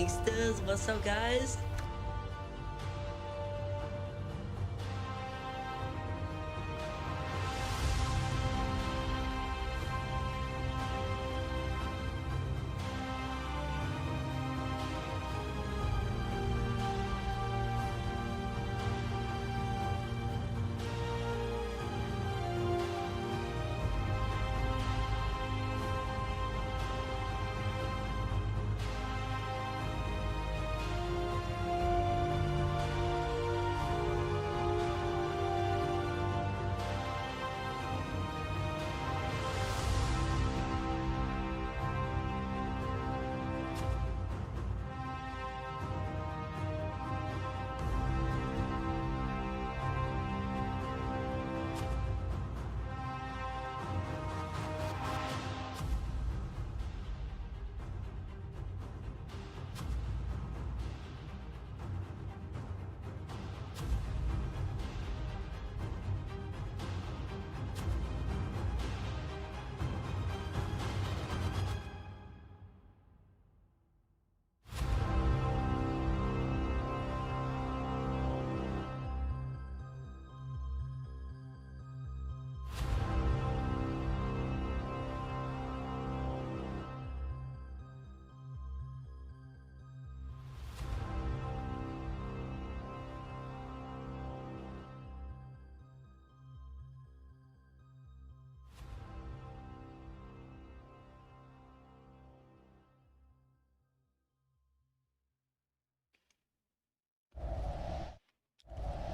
Gangsters, what's up, guys?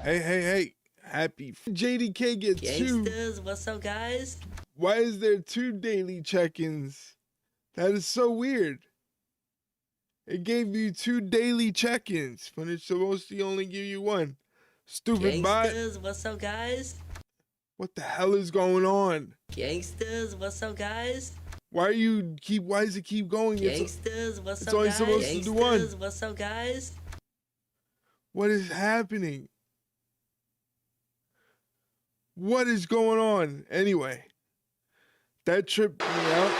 Hey, happy JDK gets two. Gangsters, what's up, guys? Why is there 2 daily check-ins? That is so weird. It gave you 2 daily check-ins when it's supposed to only give you 1. Stupid bot. Gangsters, what's up, guys? What the hell is going on? Gangsters, what's up, guys? Why does it keep going? Gangsters, what's it's up, only guys? supposed to do 1. Gangsters, what's up, guys? What is happening? What is going on? Anyway, that tripped me out.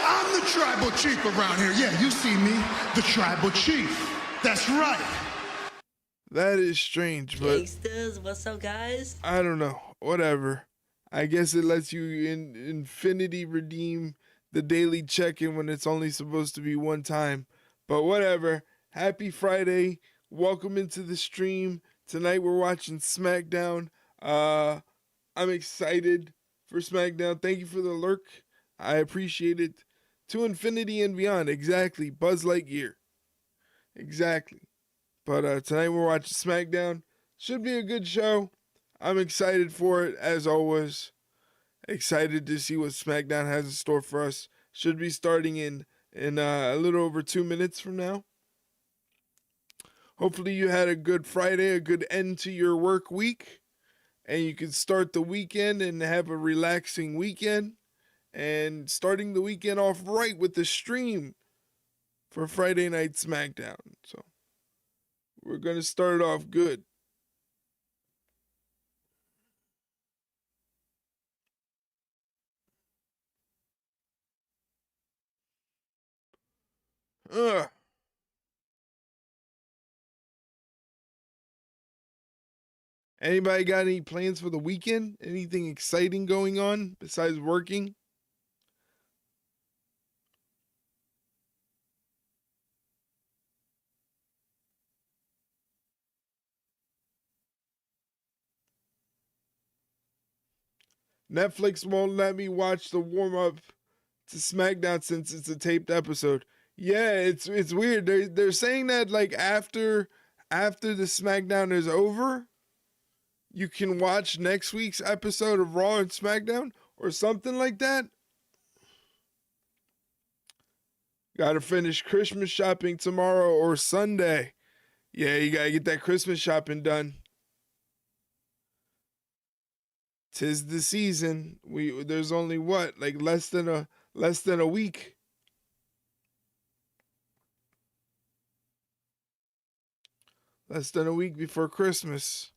I'm the tribal chief around here. Yeah, you see me, the tribal chief. That's right. That is strange, but Gangsters, what's up, guys? I don't know. Whatever. I guess it lets you infinity redeem the daily check-in when it's only supposed to be 1 time. But whatever. Happy Friday. Welcome into the stream. Tonight we're watching SmackDown. I'm excited for SmackDown. Thank you for the lurk. I appreciate it. To infinity and beyond. Exactly. Buzz Lightyear. Exactly. But tonight we're watching SmackDown. Should be a good show. I'm excited for it, as always. Excited to see what SmackDown has in store for us. Should be starting in a little over 2 minutes from now. Hopefully you had a good Friday, a good end to your work week. And you can start the weekend and have a relaxing weekend. And starting the weekend off right with the stream for Friday Night SmackDown. So we're going to start it off good. Anybody got any plans for the weekend? Anything exciting going on besides working? Netflix won't let me watch the warm-up to SmackDown since it's a taped episode. Yeah, it's weird. They're saying that like after the SmackDown is over, you can watch next week's episode of Raw and SmackDown or something like that. Gotta finish Christmas shopping tomorrow or Sunday. Yeah, you gotta get that Christmas shopping done. 'Tis the season. There's only what, like less than a week. Less than a week before Christmas.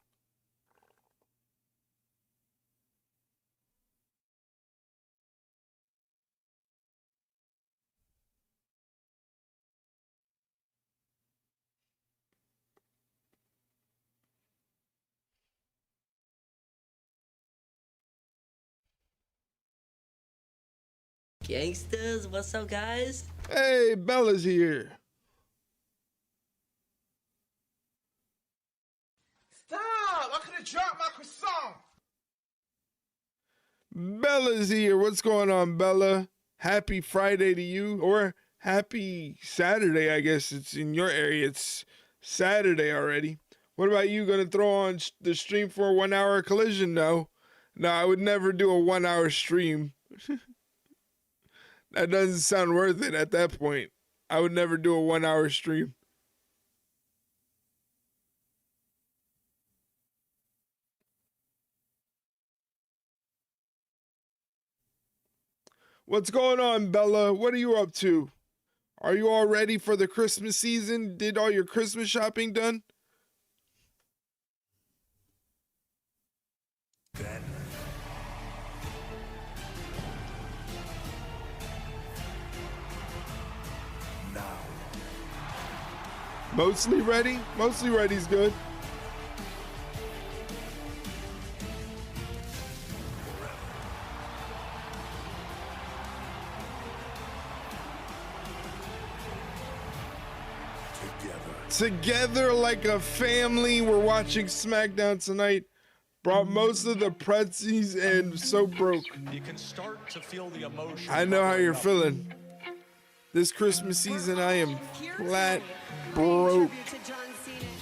Gangsters, what's up, guys? Hey, Bella's here. Stop! I could have dropped my croissant. Bella's here. What's going on, Bella? Happy Friday to you, or happy Saturday, I guess it's in your area. It's Saturday already. What about you? Gonna throw on the stream for a 1 hour collision? No, I would never do a 1 hour stream. That doesn't sound worth it at that point. I would never do a 1 hour stream. What's going on, Bella? What are you up to? Are you all ready for the Christmas season? Did all your Christmas shopping done? Then now Mostly ready? Mostly ready's good. Together like a family. We're watching SmackDown tonight. Brought most of the pretzels and so broke. you can start to feel the emotion. I know how you're feeling. This Christmas season, I am flat broke.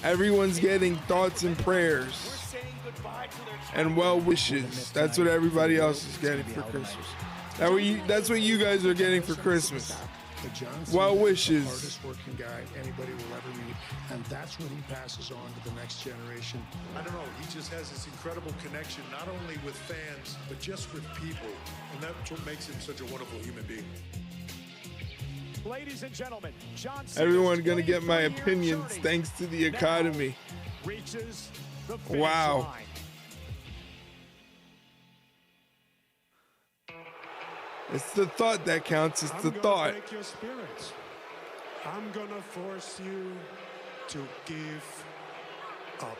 Everyone's getting thoughts and prayers and well wishes. That's what everybody else is getting for Christmas. That's what you guys are getting for Christmas. But John Well Cena, wishes. the hardest working guy anybody will ever meet, and that's what he passes on to the next generation. I don't know, he just has this incredible connection, not only with fans, but just with people. And that's what makes him such a wonderful human being. Ladies and gentlemen, John Cena, Everyone gonna get my opinions thanks to the Academy. reaches the finish Wow. line. It's the thought that counts. It's the thought. Break your spirits. I'm gonna force you to give up.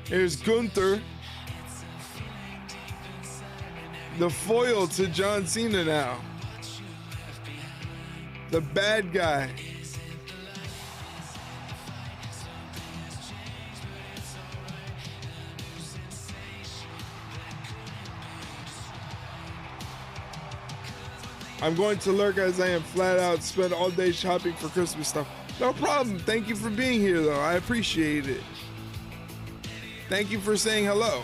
Here's Gunther. The foil to John Cena now. The bad guy. I'm going to lurk as I am flat out, spend all day shopping for Christmas stuff. No problem. Thank you for being here, though. I appreciate it. Thank you for saying hello.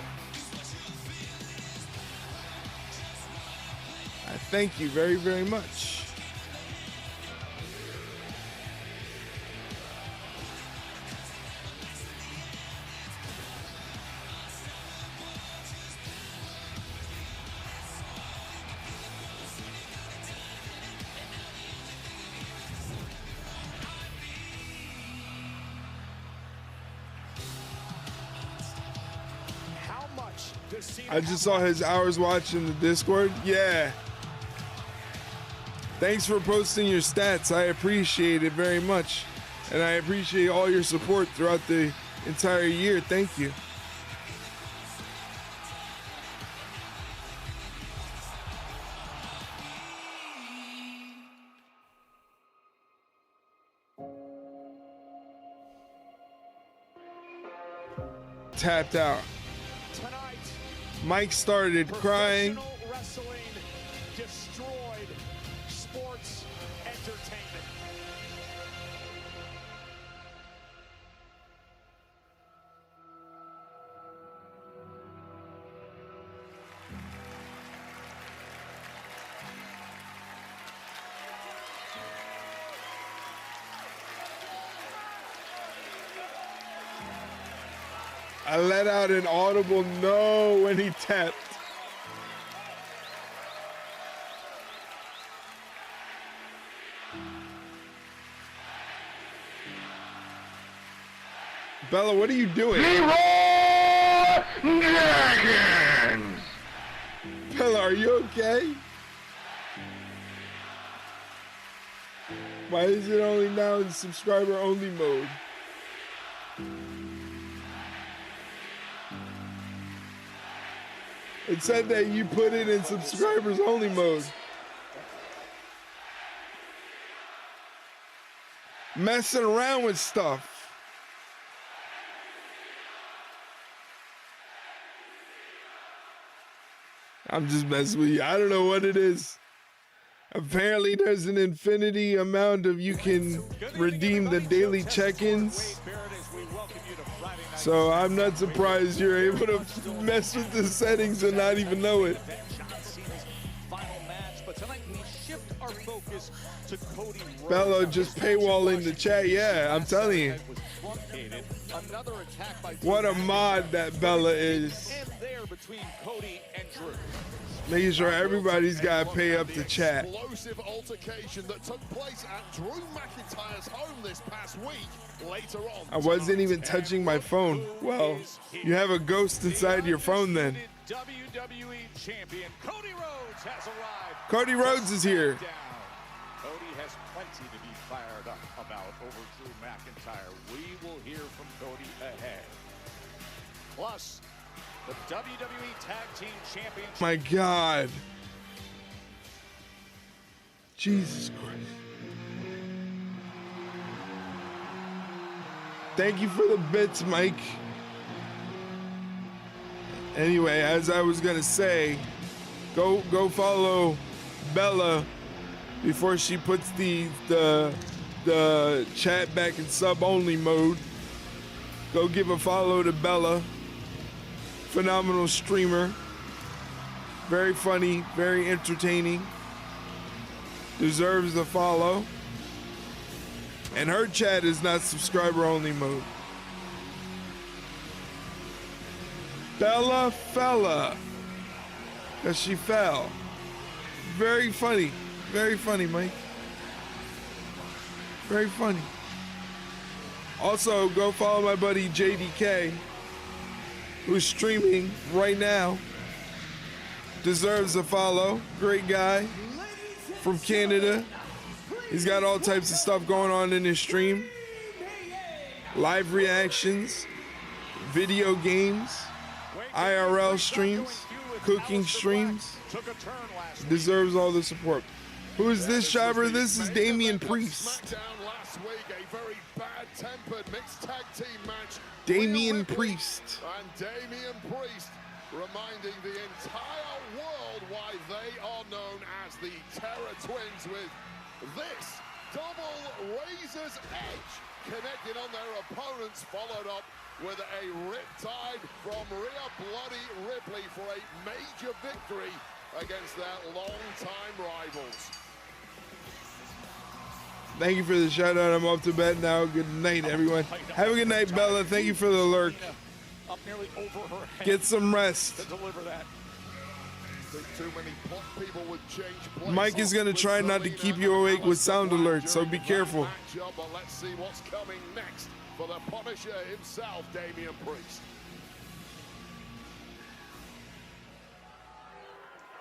I thank you very, very much. How much does Cena I just saw his hours watching the Discord. Yeah. Thanks for posting your stats. I appreciate it very much. And I appreciate all your support throughout the entire year. Thank you. Tapped out. tonight? Mike started crying. Professional wrestling destroyed sports entertainment. I let out an audible no when he tapped. Bella, what are you doing? Bella, are you okay? Why is it only now in subscriber only mode? It said that you put it in subscribers only mode. Messing around with stuff. I'm just messing with you. I don't know what it is. Apparently there's an infinity amount of you can redeem the daily check-ins. So I'm not surprised you're able to mess with the settings and not even know it. Bella just paywalling the chat. Yeah, I'm telling you. What a mod that Bella is. Making sure everybody's got to pay up to chat. Explosive altercation that took place at Drew McIntyre's home this past week. Later on, I wasn't even touching my phone. Well, you have a ghost inside your phone then. WWE champion Cody Rhodes has arrived. Cody Rhodes is here. Cody has plenty to be fired up about over Drew McIntyre. We will hear from Cody ahead. Plus, the WWE Tag Team Championship. My God. Jesus Christ. Thank you for the bits, Mike. Anyway, as I was gonna say, go follow Bella before she puts the chat back in sub only mode. Go give a follow to Bella. Phenomenal streamer. Very funny, very entertaining. Deserves a follow. And her chat is not subscriber only mode. Bella fella. Cause she fell. Very funny, Mike. Very funny. Also, go follow my buddy JDK, who's streaming right now. Deserves a follow. Great guy from Canada. He's got all types of stuff going on in his stream. Live reactions, video games, IRL streams, cooking streams. Deserves all the support. Who is this, Shiver? This is Damian Priest. SmackDown last week, a very bad-tempered mixed tag team match. Damian Priest. And Damian Priest reminding the entire world why they are known as the Terror Twins, with this double razor's edge connecting on their opponents, followed up with a riptide from Rhea Bloody Ripley for a major victory against their longtime rivals. Thank you for the shout out. I'm up to bed now. Good night, everyone. Have a good night, Bella. Thank you for the lurk. Up nearly over her head. Get some rest. To deliver that. Too many people would change places. Mike is going to try not to keep you awake with sound alerts, so be careful. But let's see what's coming next for the Punisher himself, Damian Priest.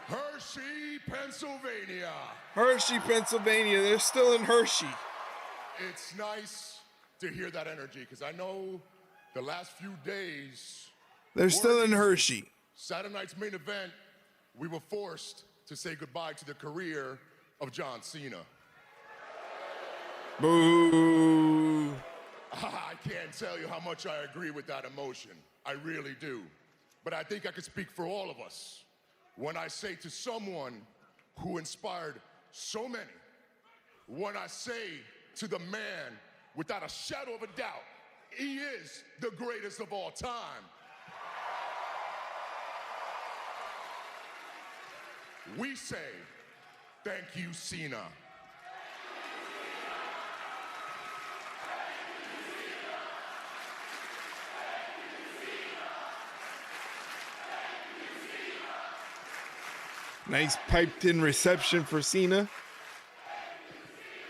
Hershey, Pennsylvania. Hershey, Pennsylvania. They're still in Hershey. It's nice to hear that energy, because I know the last few days. They're still in Hershey. Saturday night's main event, we were forced to say goodbye to the career of John Cena. Boo. I can't tell you how much I agree with that emotion. I really do. But I think I can speak for all of us when I say to someone who inspired so many, when I say to the man without a shadow of a doubt, he is the greatest of all time. We say, thank you, Cena. Nice piped in reception for Cena.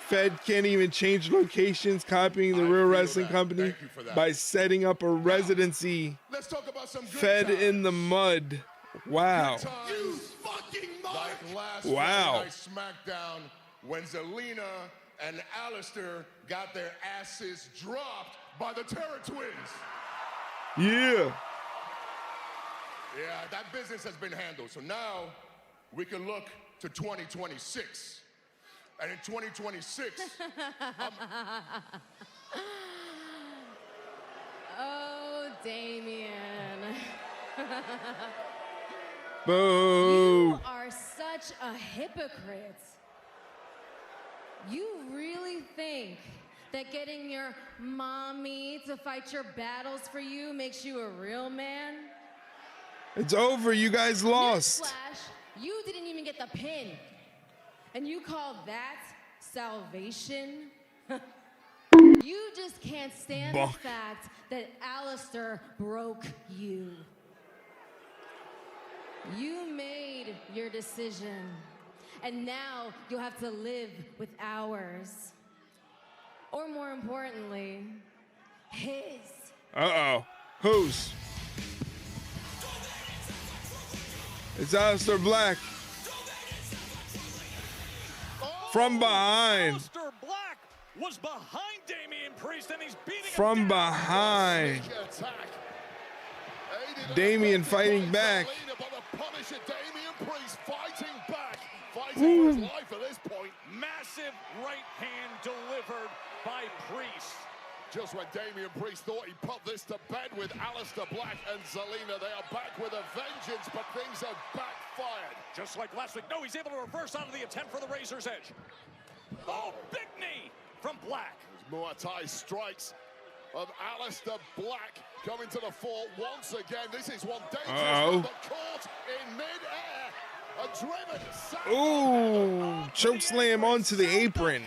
Fed can't even change locations, copying the Real Wrestling Company by setting up a residency. Let's talk about some good Fed times. in the mud. Wow. You fucking like last Wow. Friday Night SmackDown, when Zelina and Alistair got their asses dropped by the Terror Twins. Yeah. Yeah, that business has been handled. So now we can look to 2026. And in 2026, Oh, Damien. Boo. You are such a hypocrite. You really think that getting your mommy to fight your battles for you makes you a real man? It's over. You guys lost. Newsflash, you didn't even get the pin. And you call that salvation? You just can't stand the fact that Alistair broke you. You made your decision, and now you'll have to live with ours. Or more importantly, his. Uh-oh. Whose? It's Alistair Black. From behind. Alistair Black was behind Damian Priest, and he's beating him From down. behind. Damian fighting back. Damian Priest fighting back, fighting for his life at this point. Massive right hand delivered by Priest. Just when Damian Priest thought he put this to bed with Alistair Black and Zelina, they are back with a vengeance, but things have backfired. Just like last week. No, he's able to reverse out of the attempt for the Razor's Edge. Oh, big knee from Black. Muay Thai strikes of Alistair Black coming to the fore once again. This is one dangerous, but caught in mid-air. A driven. Ooh, choke slam onto the apron.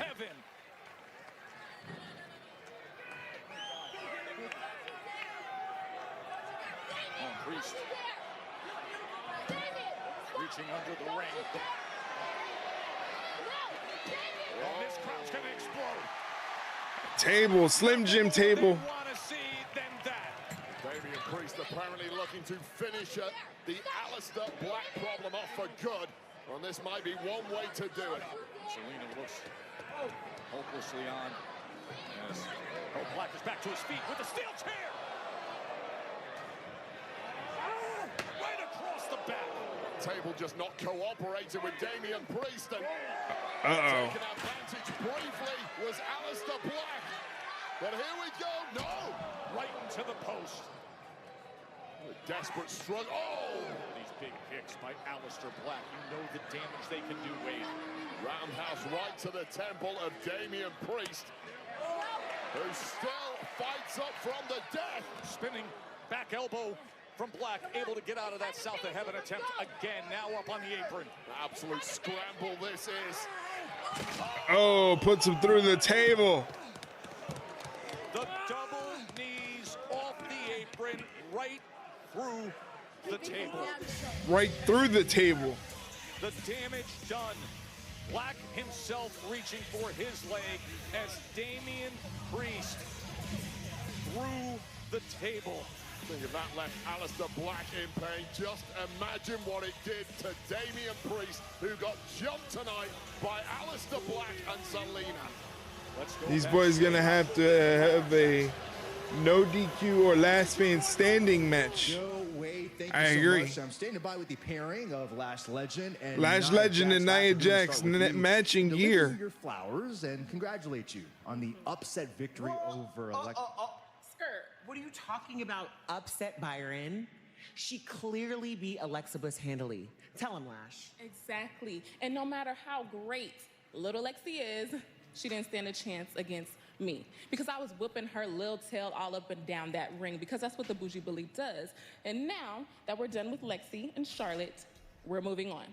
Priest reaching under the ring. Oh, this crowd's gonna explode. Table, Slim Jim table. Want to see than that. Damian Priest apparently looking to finish the Alistair Black problem off for good. And this might be one way to do it. Zelina looks hopelessly on. Yes. Oh, Black is back to his feet with the steel chair. Right across the back. Table just not cooperating with Damian Priest, and taking advantage briefly was Alistair Black. But here we go. No! Right into the post. A desperate struggle. Oh! These big kicks by Alistair Black. You know the damage they can do, Wade. Roundhouse right to the temple of Damian Priest, who still fights up from the death. Spinning back elbow from Black, able to get out of that South of Heaven attempt again, now up on the apron. Absolute scramble this is. Oh, puts him through the table. The double knees off the apron, right through the table. Right through the table. The damage done. Black himself reaching for his leg as Damian Priest through the table. If that left Alistair Black in pain, just imagine what it did to Damian Priest, who got jumped tonight by Alistair Black and Zelina. These boys gonna have to have a no DQ or last man standing match. Thank you I so agree. much. I'm standing by with the pairing of Lash Legend and Lash Legend and Nia Jax matching gear. Your flowers and congratulate you on the upset victory over Alexa. Skirt, what are you talking about? Upset Byron? She clearly beat Alexa Bliss handily. Tell him, Lash. Exactly. And no matter how great little Lexi is, she didn't stand a chance against me because I was whipping her little tail all up and down that ring because that's what the bougie bully does. And now that we're done with Lexi and Charlotte, we're moving on.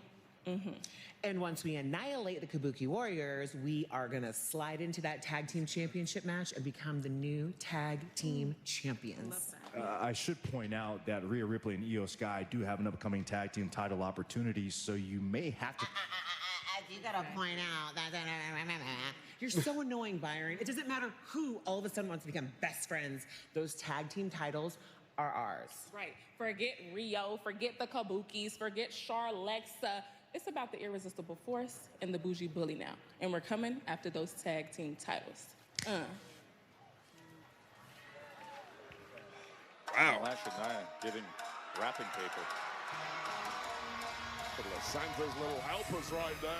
And once we annihilate the Kabuki Warriors, we are going to slide into that tag team championship match and become the new tag team champions. I should point out that Rhea Ripley and Io Sky do have an upcoming tag team title opportunity, so you may have to... You gotta point out that you're so annoying, Byron. It doesn't matter who all of a sudden wants to become best friends. Those tag team titles are ours. Right. Forget Rio, forget the Kabukis, forget Charlexa. It's about the irresistible force and the bougie bully now. And we're coming after those tag team titles. Wow. Lash and Nia getting wrapping paper. Couple of Santa's little helpers right there.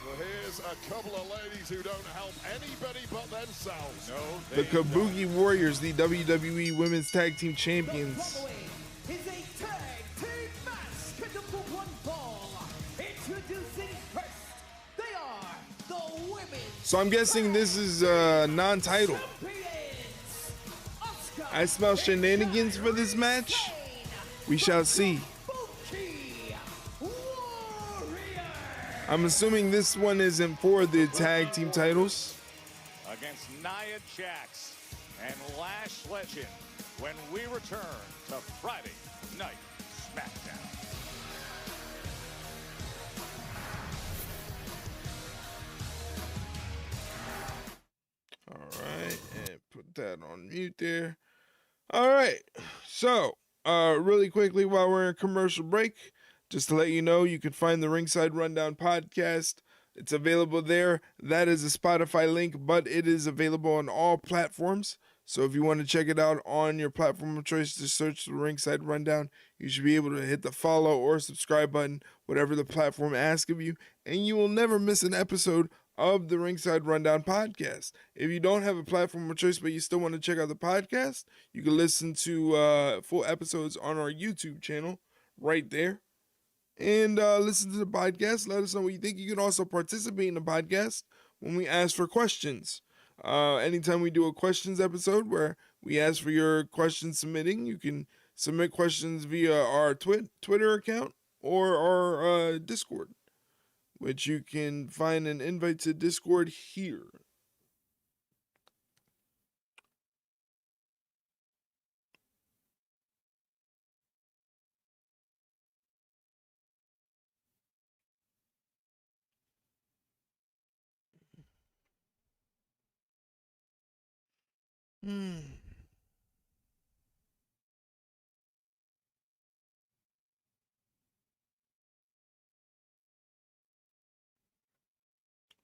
Well, here's a couple of ladies who don't help anybody but themselves. No, The Kabuki Warriors, the WWE Women's Tag Team Champions. Is a tag team match scheduled for one fall. Introducing first, they are the women. So I'm guessing this is non-title. I smell shenanigans for this match. We shall see. I'm assuming this one isn't for the tag team titles. Against Nia Jax and Lash Legend when we return to Friday Night SmackDown. All right, and put that on mute there. All right, so really quickly while we're in commercial break, just to let you know, you can find the Ringside Rundown podcast. It's available there. That is a Spotify link, but it is available on all platforms. So if you want to check it out on your platform of choice, just search the Ringside Rundown. You should be able to hit the follow or subscribe button, whatever the platform asks of you, and you will never miss an episode of the Ringside Rundown podcast. If you don't have a platform of choice, but you still want to check out the podcast, you can listen to full episodes on our YouTube channel right there. And listen to the podcast. Let us know what you think. You can also participate in the podcast when we ask for questions. Anytime we do a questions episode where we ask for your questions submitting, you can submit questions via our Twitter account or our Discord, which you can find an invite to Discord here.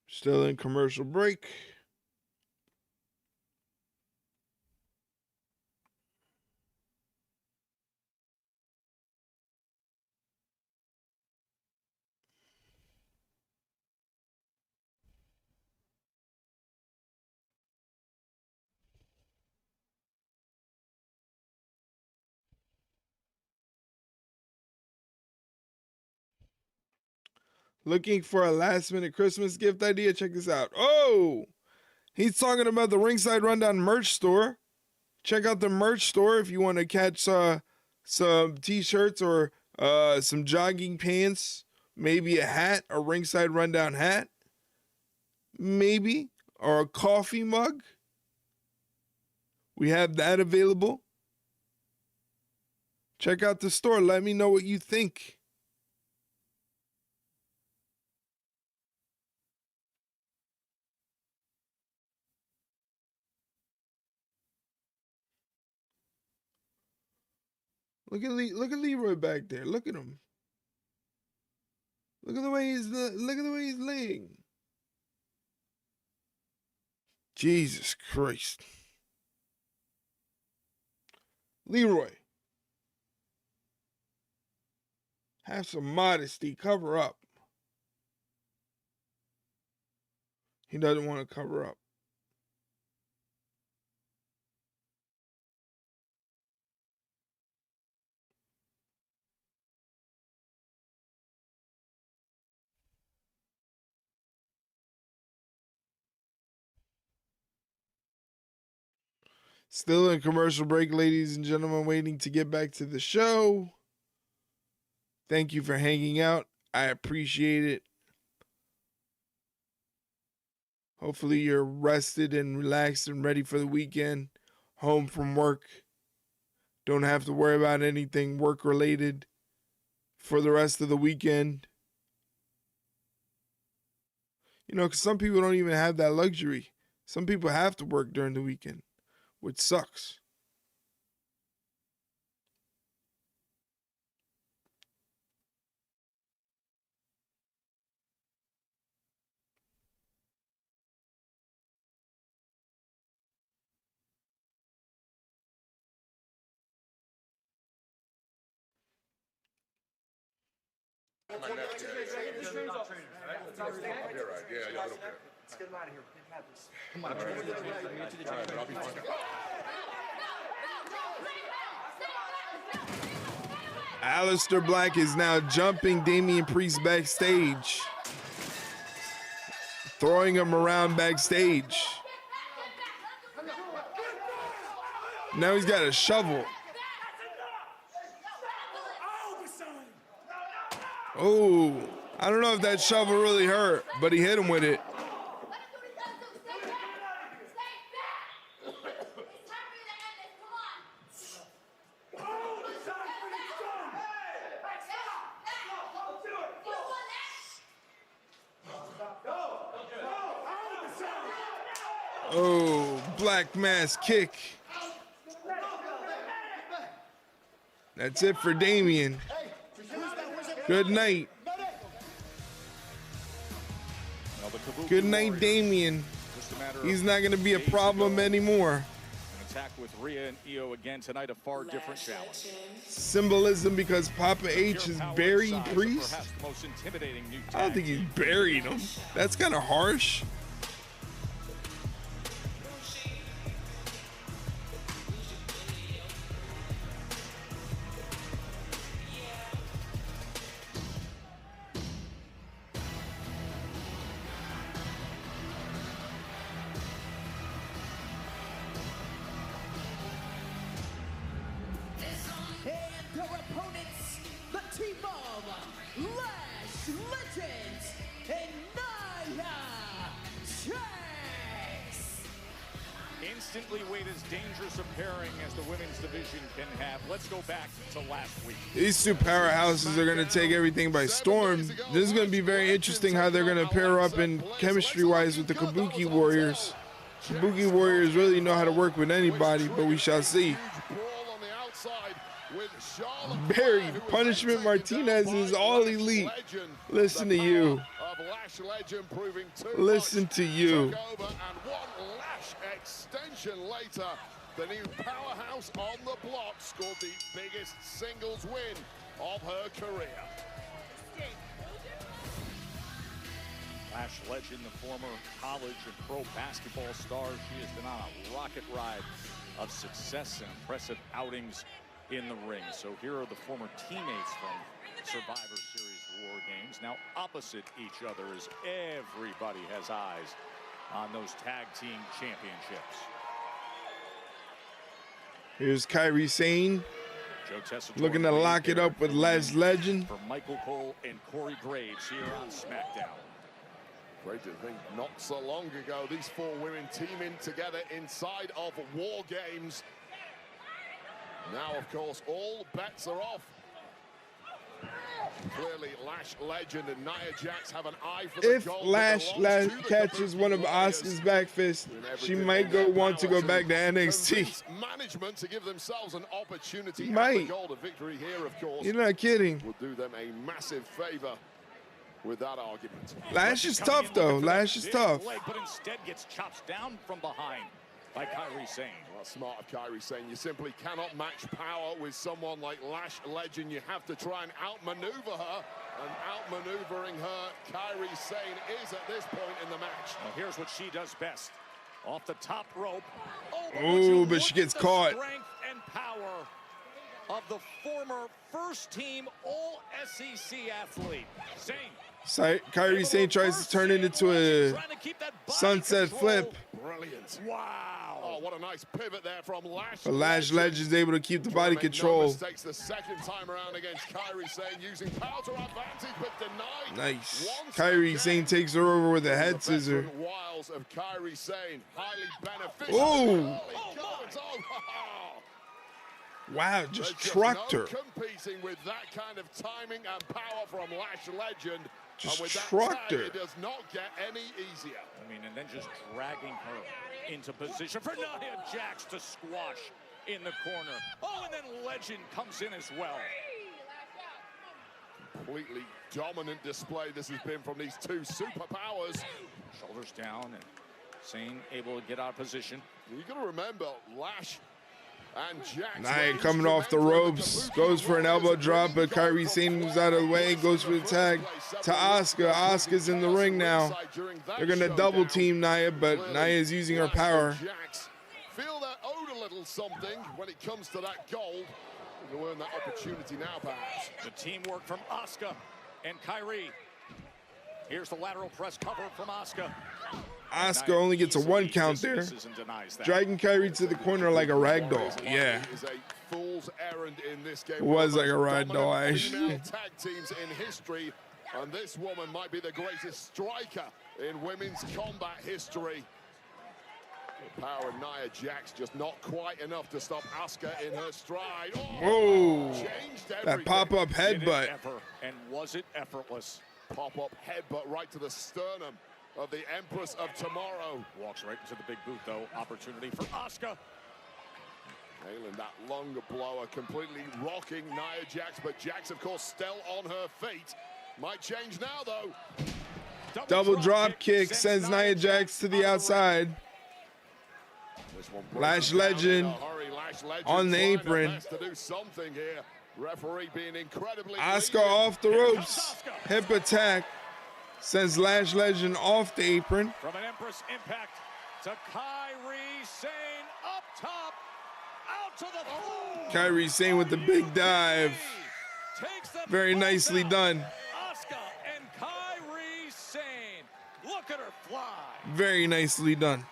Still in commercial break. Looking for a last minute Christmas gift idea? Check this out. Oh, he's talking about the Ringside Rundown merch store. Check out the merch store if you want to catch some t-shirts or some jogging pants, maybe a hat, a Ringside Rundown hat, maybe, or a coffee mug. We have that available. Check out the store. Let me know what you think. Look at Leroy back there. Look at him. Look at the way he's laying. Jesus Christ. Leroy. Have some modesty. Cover up. He doesn't want to cover up. Still in commercial break, ladies and gentlemen, waiting to get back to the show. Thank you for hanging out. I appreciate it. Hopefully you're rested and relaxed and ready for the weekend. Home from work. Don't have to worry about anything work-related for the rest of the weekend. You know, because some people don't even have that luxury. Some people have to work during the weekend, which sucks. My nephew. You're right. Yeah, yeah, okay. Let's get him out of here. Come on, all right, but I'll be fine. Aleister Black is now jumping Damian Priest backstage, throwing him around backstage. Now he's got a shovel. Oh, I don't know if that shovel really hurt, but he hit him with it. Oh, Black Mass kick. That's it for Damian. Good night. Good night, Damian. He's not going to be a problem anymore. An attack with Rhea and Io again tonight, a far different challenge. Symbolism because Papa H is buried Priest. I don't think he's buried him. That's kind of harsh. Instantly weight as dangerous a pairing as the women's division can have. Let's go back to last week. These two powerhouses are going to take everything by storm. This is going to be very interesting how they're going to pair up in chemistry-wise with the Kabuki Warriors. Kabuki Warriors really know how to work with anybody, but we shall see. Buried. Punishment Martinez is all elite. Listen to you. Listen to you. Extension later, the new powerhouse on the block scored the biggest singles win of her career. Lash legend, the former college and pro basketball star. She has been on a rocket ride of success and impressive outings in the ring. So here are the former teammates from Survivor Series War Games, now opposite each other as everybody has eyes on those tag team championships. Here's Kairi Sane looking to lock it up with Lash Legend. For Michael Cole and Corey Graves here on SmackDown. Great to think not so long ago, these four women teaming together inside of War Games. Now, of course, all bets are off. Clearly, Lash Legend and Nia Jax have an eye for the gold. If Lash catches one of Asuka's back fists, she might want to go back to NXT. Management to give themselves an opportunity. Might. The gold, a victory here, of course. You're not kidding. Will do them a massive favor with that argument. Lash is tough, though. Lash is tough. But instead gets chopped down from behind by Kairi Sane. Well, smart of Kairi Sane. You simply cannot match power with someone like Lash Legend. You have to try and outmaneuver her. And outmaneuvering her, Kairi Sane is at this point in the match. Well, here's what she does best. Off the top rope. Oh, but she gets caught. Strength and power of the former first-team All-SEC athlete, Sane. Kairi Sane tries to turn it into a sunset flip. Brilliant. Wow. Oh, what a nice pivot there from Lash. But Lash Legend is able to keep the body control. Mistakes the second time around against Kairi Sane, using power to advantage, but denied. Nice. Kairi Sane takes her over with a head scissor. Wiles of Kairi Sane, highly beneficial. Oh. Wow, just trucked her. Competing with that kind of timing and power from Lash Legend. Just with trucked her. It does not get any easier. I mean, and then just dragging her into position for Nia Jax to squash in the corner. Oh, and then Legend comes in as well. Completely dominant display this has been from these two superpowers. Shoulders down and Sane able to get out of position. You got to remember, Lash And Jax Nia coming off the ropes, goes for an elbow drop, but Kairi Sane moves out of the way, goes for the tag to Asuka. Asuka's in the ring now. They're gonna double team Nia, but Nia is using her power. Feel they're owed a little something when it comes to that gold. We'll earn that opportunity now, perhaps. The teamwork from Asuka and Kairi. Here's the lateral press cover from Asuka. Asuka only gets a 1 count there. Dragging Kairi to the corner like a rag doll. Yeah. It was like a rag doll, actually. Tag teams in history, and this woman might be the greatest striker in women's combat history. The power of Nia Jax just not quite enough to stop Asuka in her stride. Whoa! That pop-up headbutt. And was it effortless? Pop-up headbutt right to the sternum of the Empress of Tomorrow. Walks right into the big boot, though. Opportunity for Asuka. Nailing that long blower, completely rocking Nia Jax, but Jax, of course, still on her feet. Might change now, though. Double drop kick sends Nia Jax to the outside. Lash Legend on the apron. Asuka off the ropes. Hip attack sends Lash Legend off the apron. From an Empress impact to Kairi Sane up top, out to the floor. Kairi Sane with the big dive. Very nicely done. Asuka and Kairi Sane. Look at her fly. Very nicely done.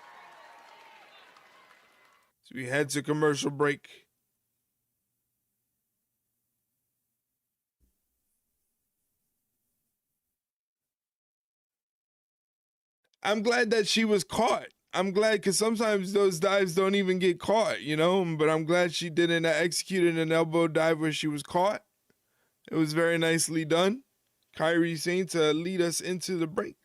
So we head to commercial break. I'm glad that she was caught. I'm glad because sometimes those dives don't even get caught, you know, but I'm glad she didn't execute an elbow dive where she was caught. It was very nicely done. Kairi Sane to lead us into the break.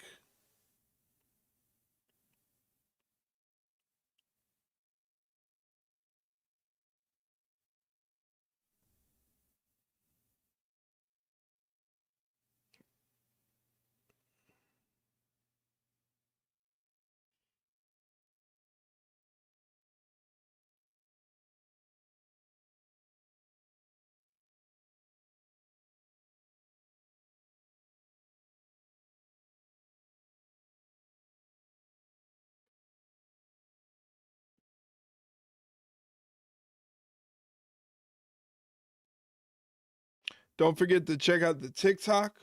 Don't forget to check out the TikTok.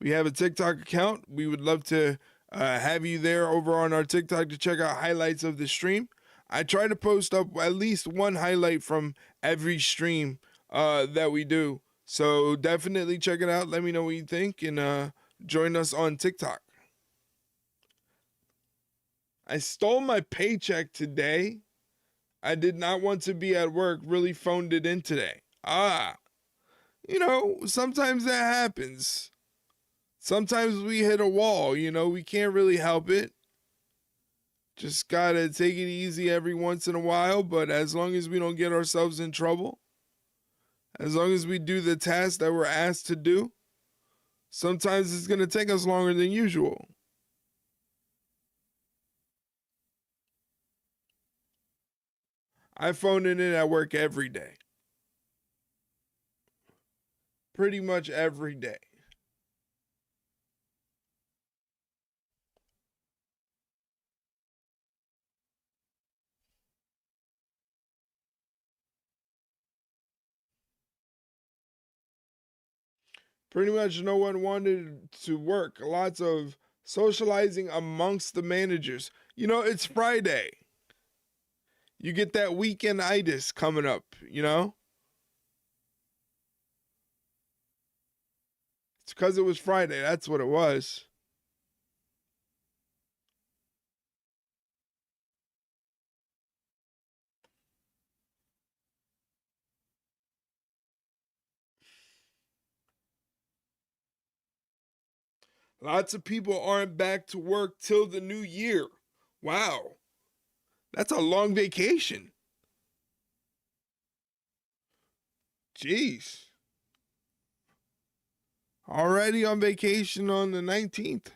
We have a TikTok account. We would love to have you there over on our TikTok to check out highlights of the stream. I try to post up at least one highlight from every stream that we do. So definitely check it out. Let me know what you think and join us on TikTok. I stole my paycheck today. I did not want to be at work. Really phoned it in today. You know, sometimes that happens. Sometimes we hit a wall, you know, we can't really help it. Just gotta take it easy every once in a while, but as long as we don't get ourselves in trouble, as long as we do the task that we're asked to do, sometimes it's gonna take us longer than usual. I phone it in at work every day. Pretty much every day. Pretty much no one wanted to work. Lots of socializing amongst the managers. You know, it's Friday. You get that weekend-itis coming up, you know? It's because it was Friday. That's what it was. Lots of people aren't back to work till the new year. Wow. That's a long vacation. Jeez. Already on vacation on the 19th.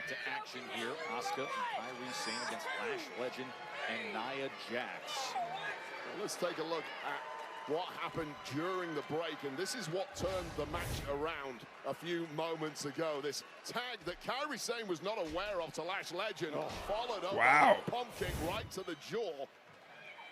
to action here. Asuka and Kairi Sane against Lash Legend and Nia Jax. Well, let's take a look at what happened during the break, and this is what turned the match around a few moments ago. This tag that Kairi Sane was not aware of to Lash Legend, followed up by a pump kick right to the jaw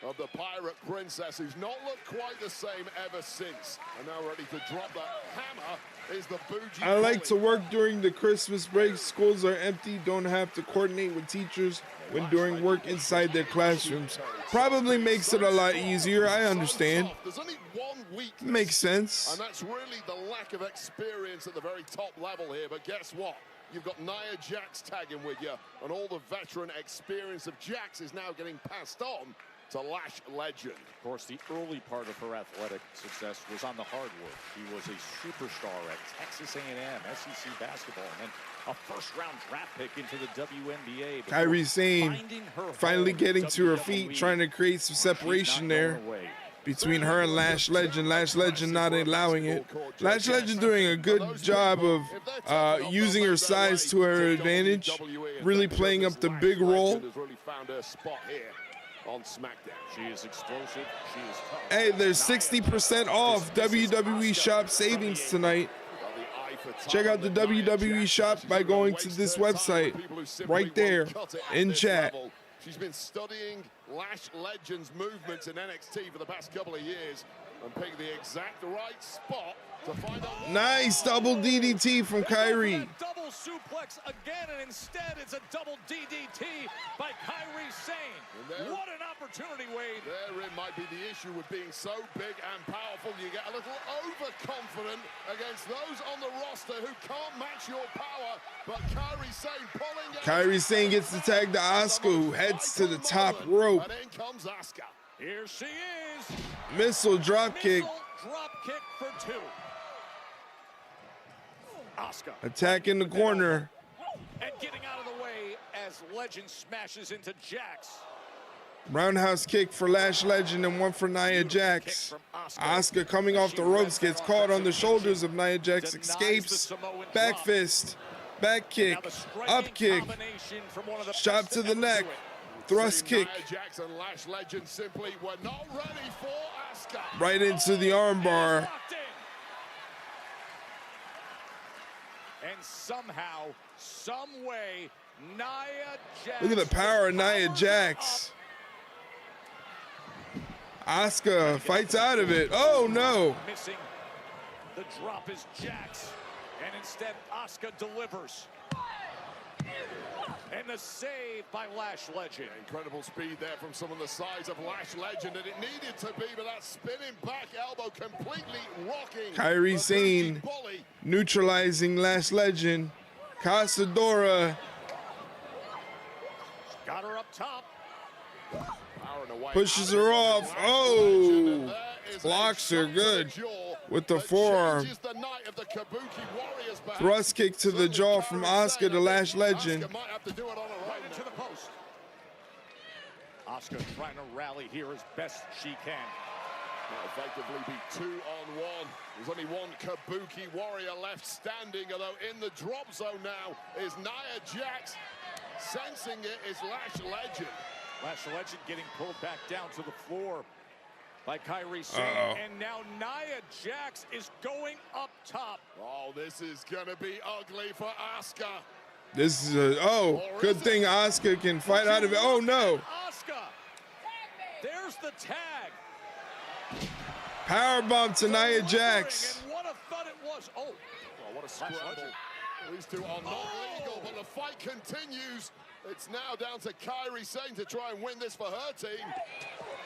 of the Pirate Princess, who's not looked quite the same ever since. And now ready to drop that hammer is the bougie. I like to work during the Christmas break. Schools are empty, don't have to coordinate with teachers when doing work inside their classrooms. Probably makes it a lot easier, I understand. There's only 1 week. Makes sense. And that's really the lack of experience at the very top level here. But guess what? You've got Nia Jax tagging with you, and all the veteran experience of Jax is now getting passed on to Lash Legend. Of course, the early part of her athletic success was on the hard work. She was a superstar at Texas A&M, SEC basketball, and then a first-round draft pick into the WNBA. Kairi Sane finally getting to her feet, trying to create some separation there between her and Lash Legend. Lash Legend not allowing it. Lash Legend doing a good job of using her size to her advantage, really playing up the big role. On SmackDown. She is explosive. She is tough. Hey, there's 60% off WWE shop savings tonight. Check out the WWE shop by going to this website right there in chat. She's been studying Lash Legend's movements in NXT for the past couple of years and picked the exact right spot to find out. Nice double DDT from Kairi. Double suplex again, and instead it's a double DDT by Kairi Sane. What an opportunity, Wade. Therein might be the issue with being so big and powerful. You get a little overconfident against those on the roster who can't match your power. But Kairi Sane pulling out. Kairi Sane gets the tag to Asuka, who heads to the top rope. And in comes Asuka. Here she is. Missile drop kick. Drop kick for 2. Asuka Attack in the corner. and getting out of the way as Legend smashes into Jax. Roundhouse kick for Lash Legend and one for Nia Jax. Asuka coming off the ropes, gets caught on the shoulders of Nia Jax, escapes. Back fist, back kick, up kick, shot to the neck, thrust kick. Jax and Lash Legend simply were not ready for Asuka. Right into the armbar. And somehow, some way, Nia Jax. Look at the power of Nia Jax. Asuka fights out of it. Oh no! Missing. The drop is Jax, and instead Asuka delivers. And the save by Lash Legend. Incredible speed there from someone the size of Lash Legend, and it needed to be, but that spinning back elbow completely rocking. Kairi Sane neutralizing Lash Legend. Casadora got her up top. pushes her off. Oh, blocks her good with the forearm. Thrust kick to the jaw from Asuka to Lash Legend. Right into the post. Asuka trying to rally here as best she can. Might effectively be 2-on-1. There's only one Kabuki warrior left standing, although in the drop zone now is Nia Jax. Sensing it is Lash Legend. Lash Legend getting pulled back down to the floor by Kairi Sane. And now Nia Jax is going up top. Oh, this is going to be ugly for Asuka. This is a, good thing Asuka can fight out of it. Oh no. Asuka. There's the tag. Powerbomb to Nia Jax. And what a thud it was. Oh, what a scramble. These two are not legal, but the fight continues. It's now down to Kairi Sane to try and win this for her team.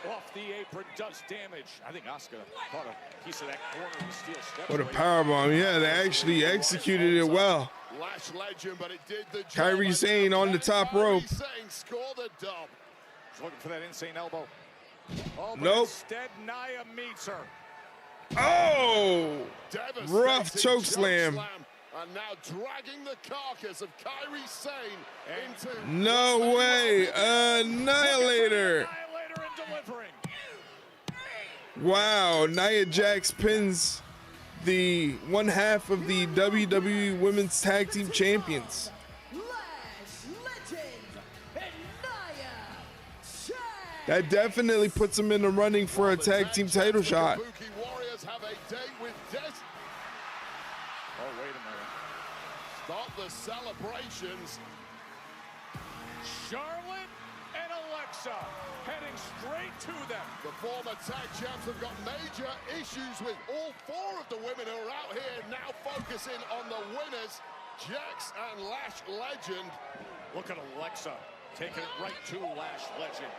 Off the apron does damage. I think Asuka caught a piece of that corner of the steel step. What a powerbomb. Yeah, they actually executed it well. Lash Legend, but it did the job. Kairi Sane on the top rope. Kairi Sane scored the dub. She's looking for that insane elbow. Oh, but nope. Instead, Nia meets her. Oh! Rough choke slam. And now dragging the carcass of Kairi Sane into... No way! Annihilator! Annihilator and delivering. Wow, Nia Jax pins the one half of the WWE Women's Tag Team Champions. That definitely puts them in the running for a tag team title shot. Kabuki Warriors have a date with Des. Oh, wait a minute. Start the celebrations. Charlotte and Alexa heading straight to them. The former tag champs have got major issues with all four of the women who are out here now focusing on the winners, Jax and Lash Legend. Look at Alexa taking it right to Lash Legend.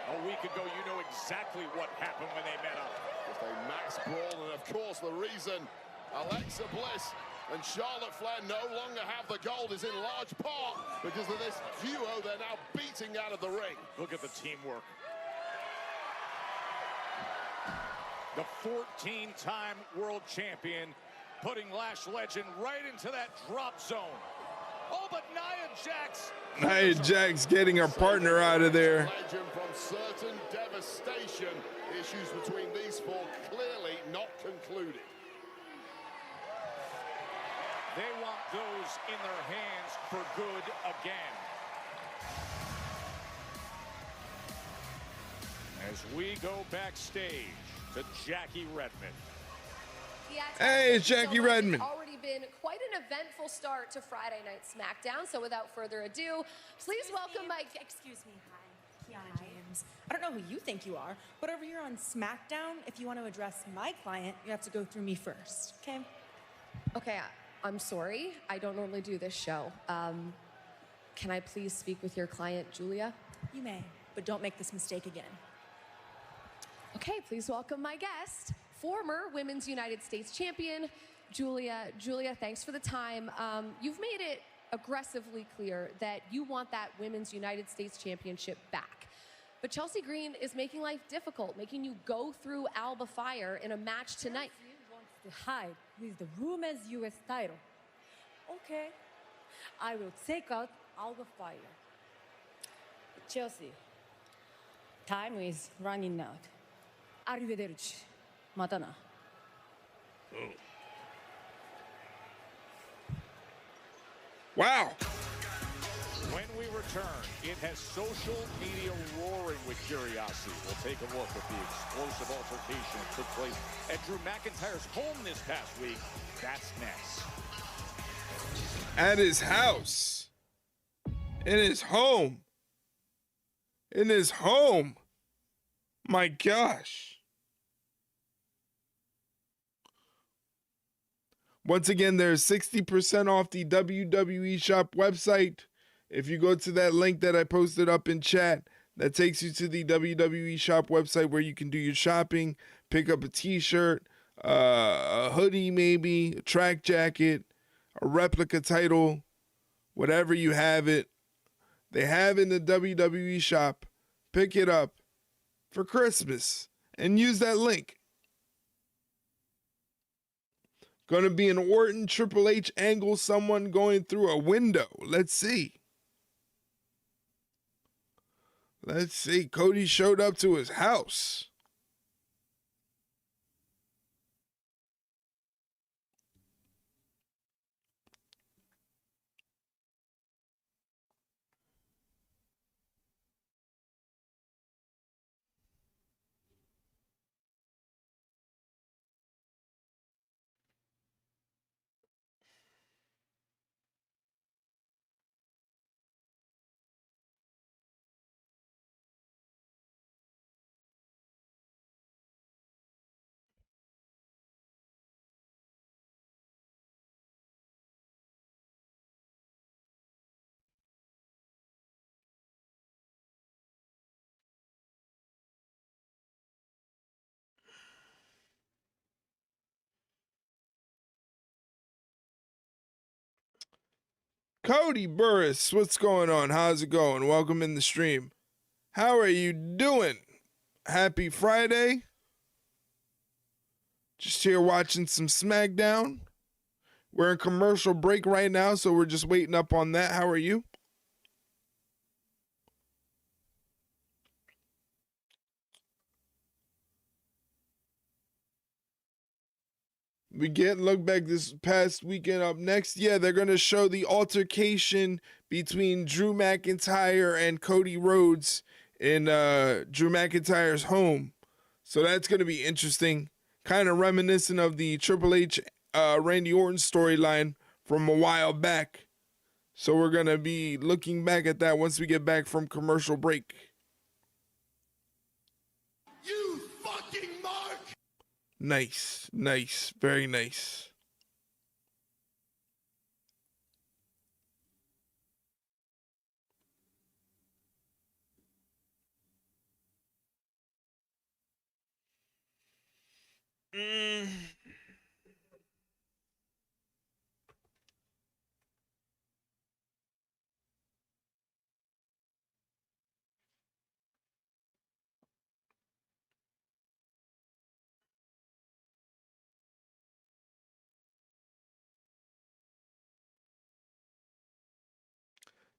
A week ago, you know exactly what happened when they met up. Just a max brawl, and of course the reason Alexa Bliss and Charlotte Flair no longer have the gold is in large part because of this duo they're now beating out of the ring. Look at the teamwork. The 14-time world champion putting Lash Legend right into that drop zone. Oh, but Nia Jax getting her partner out of there. Legend from certain devastation. Issues between these four clearly not concluded. They want those in their hands for good again. As we go backstage to Jackie Redmond. Hey, it's Jackie Redmond. Already been quite an eventful start to Friday Night SmackDown. So without further ado, please welcome my... Excuse me, hi, Kiana James. I don't know who you think you are, but over here on SmackDown, if you want to address my client, you have to go through me first, okay? Okay, I'm sorry. I don't normally do this show. Can I please speak with your client, Giulia? You may, but don't make this mistake again. Okay, please welcome my guest, former Women's United States Champion, Giulia. Giulia, thanks for the time. You've made it aggressively clear that you want that Women's United States Championship back. But Chelsea Green is making life difficult, making you go through Alba Fyre in a match tonight. Wants to hide with the Women's US title. Okay, I will take out Alba Fyre. Chelsea, time is running out. Arrivederci. Matana. Wow. When we return, it has social media roaring with curiosity. We'll take a look at the explosive altercation that took place at Drew McIntyre's home this past week. That's next. At his house. In his home. In his home. My gosh. Once again, there's 60% off the WWE Shop website. If you go to that link that I posted up in chat, that takes you to the WWE Shop website where you can do your shopping, pick up a t-shirt, a hoodie maybe, a track jacket, a replica title, whatever you have it. They have in the WWE Shop. Pick it up for Christmas and use that link. Gonna be an Orton Triple H angle, someone going through a window. Let's see. Let's see. Cody showed up to his house. Cody Burris, what's going on? How's it going? Welcome in the stream. How are you doing? Happy Friday. Just here watching some SmackDown. We're in commercial break right now, so we're just waiting up on that. How are you? We get look back this past weekend up next. Yeah, they're going to show the altercation between Drew McIntyre and Cody Rhodes in Drew McIntyre's home. So that's going to be interesting. Kind of reminiscent of the Triple H Randy Orton storyline from a while back. So we're going to be looking back at that once we get back from commercial break. You fucking mark! Nice, nice, very nice.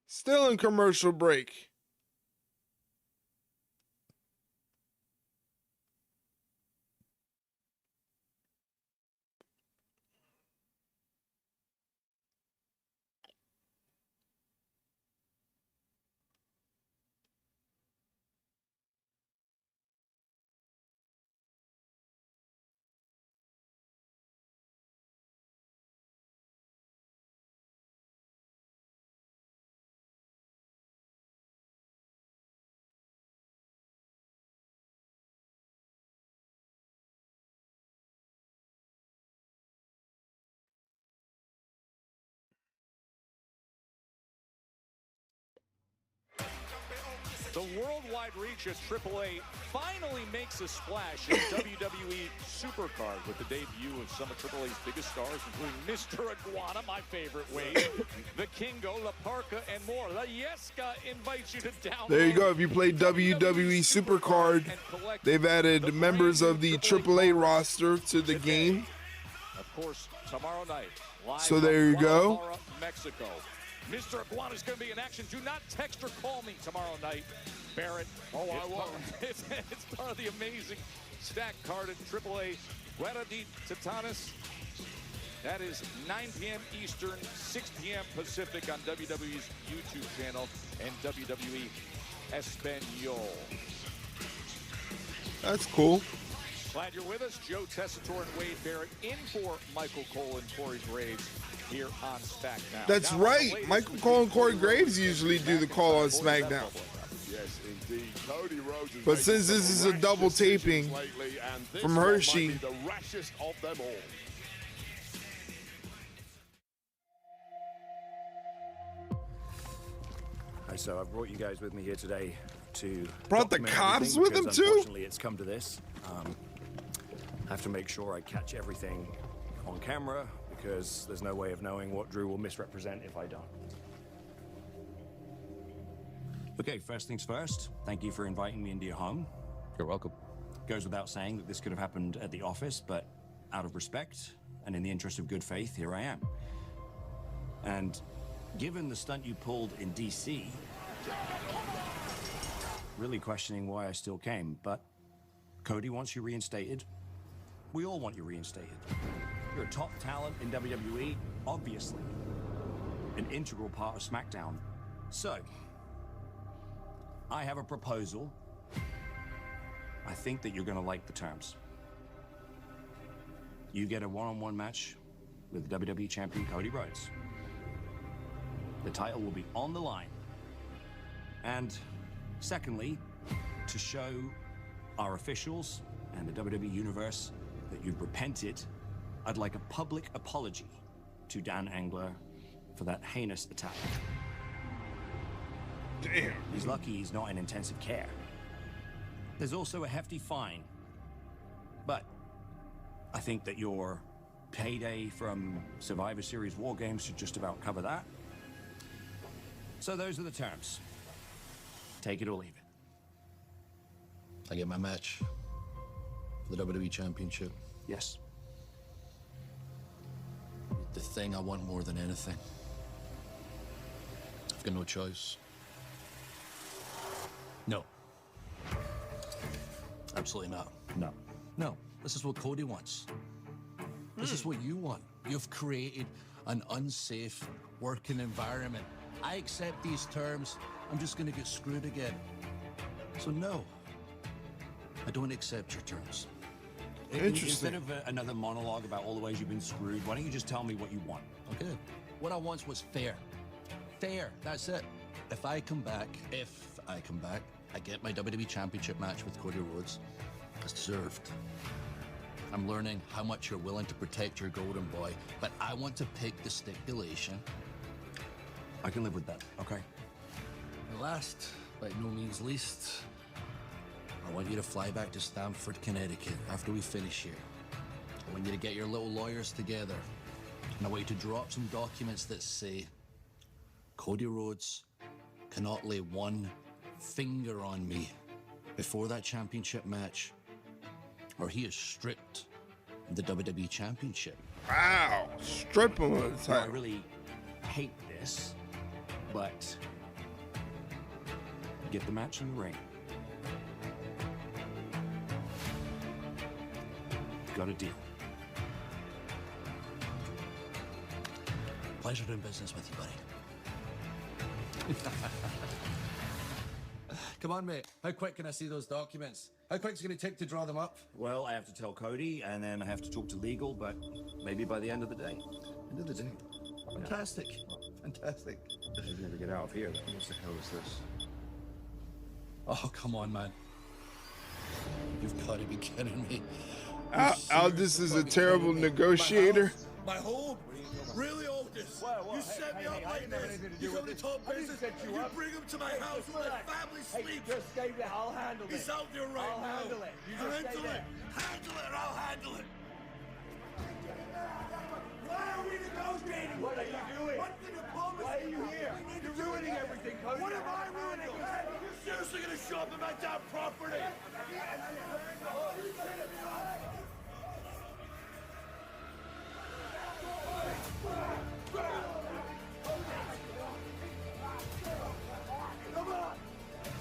Still in commercial break. The worldwide reach at AAA finally makes a splash in WWE Supercard with the debut of some of AAA's biggest stars, including Mr. Iguana, my favorite Wade, the Kingo, La Parka, and more. La Yesca invites you to download. There you go. If you play WWE Supercard, they've added members of the AAA roster to the game. Of course, tomorrow night, live So there you from go. Guadalajara, Mexico. Mr. Iguana is going to be in action. Do not text or call me tomorrow night, Barrett. Oh, I won't. It's part of the amazing stack card at AAA. Guerra de Titanes. That is 9 p.m. Eastern, 6 p.m. Pacific on WWE's YouTube channel and WWE Espanol. That's cool. Glad you're with us. Joe Tessitore and Wade Barrett in for Michael Cole and Corey Graves here on SmackDown. That's right. Michael Cole and Corey Graves usually do the call on SmackDown. Yes, indeed. Cody Rhodes has But made since this is a rash double decisions taping lately, and this from one might Hershey. be the rashest of them all. Hi, so I've brought you guys with me here today to Brought the document cops everything with him because too? Unfortunately, it's come to this. I have to make sure I catch everything on camera because there's no way of knowing what Drew will misrepresent if I don't. Okay, first things first, thank you for inviting me into your home. You're welcome. Goes without saying that this could have happened at the office, but out of respect and in the interest of good faith, here I am. And given the stunt you pulled in DC, really questioning why I still came, but Cody wants you reinstated. We all want you reinstated. You're a top talent in WWE, obviously. An integral part of SmackDown. So, I have a proposal. I think that you're gonna like the terms. You get a one-on-one match with WWE Champion Cody Rhodes. The title will be on the line. And secondly, to show our officials and the WWE Universe that you've repented, I'd like a public apology to Dan Angler for that heinous attack. Damn. He's lucky he's not in intensive care. There's also a hefty fine. But I think that your payday from Survivor Series War Games should just about cover that. So those are the terms. Take it or leave it. I get my match for the WWE Championship. Yes. The thing I want more than anything. I've got no choice. No. Absolutely not. No. No. This is what Cody wants. This is what you want. You've created an unsafe working environment. I accept these terms. I'm just going to get screwed again. So no, I don't accept your terms. Instead of another monologue about all the ways you've been screwed, why don't you just tell me what you want? Okay. What I want was fair. Fair, that's it. If I come back, I get my WWE Championship match with Cody Rhodes. It's deserved. I'm learning how much you're willing to protect your golden boy, but I want to pick the stipulation. I can live with that, okay? And last, but no means least, I want you to fly back to Stamford, Connecticut after we finish here. I want you to get your little lawyers together. And I want you to drop some documents that say Cody Rhodes cannot lay one finger on me before that championship match, or he is stripped of the WWE Championship. Wow, strip him of the No, I title. really hate this, but get the match in the ring. Got a deal. Pleasure doing business with you, buddy. Come on, mate. How quick can I see those documents? How quick is it going to take to draw them up? Well, I have to tell Cody, and then I have to talk to legal, but maybe by the end of the day. End of the day. Fantastic. Fantastic. We'll never get out of here. What the hell is this? Oh, come on, man. You've got to be kidding me. Aldis is a terrible negotiator. My home? Really, Aldis? You set me up like this. You go to top business, you bring him to my house where my family sleeps. Just stay there. I'll handle it. He's out there right I'll now. handle it. You just stay Handle it. there. Handle it. I'll handle it. Why are we negotiating? What are you doing? What's the diplomacy? Why are you here? You're ruining everything, Cody. What am I ruining? You're seriously going to show up at my damn property? Come on!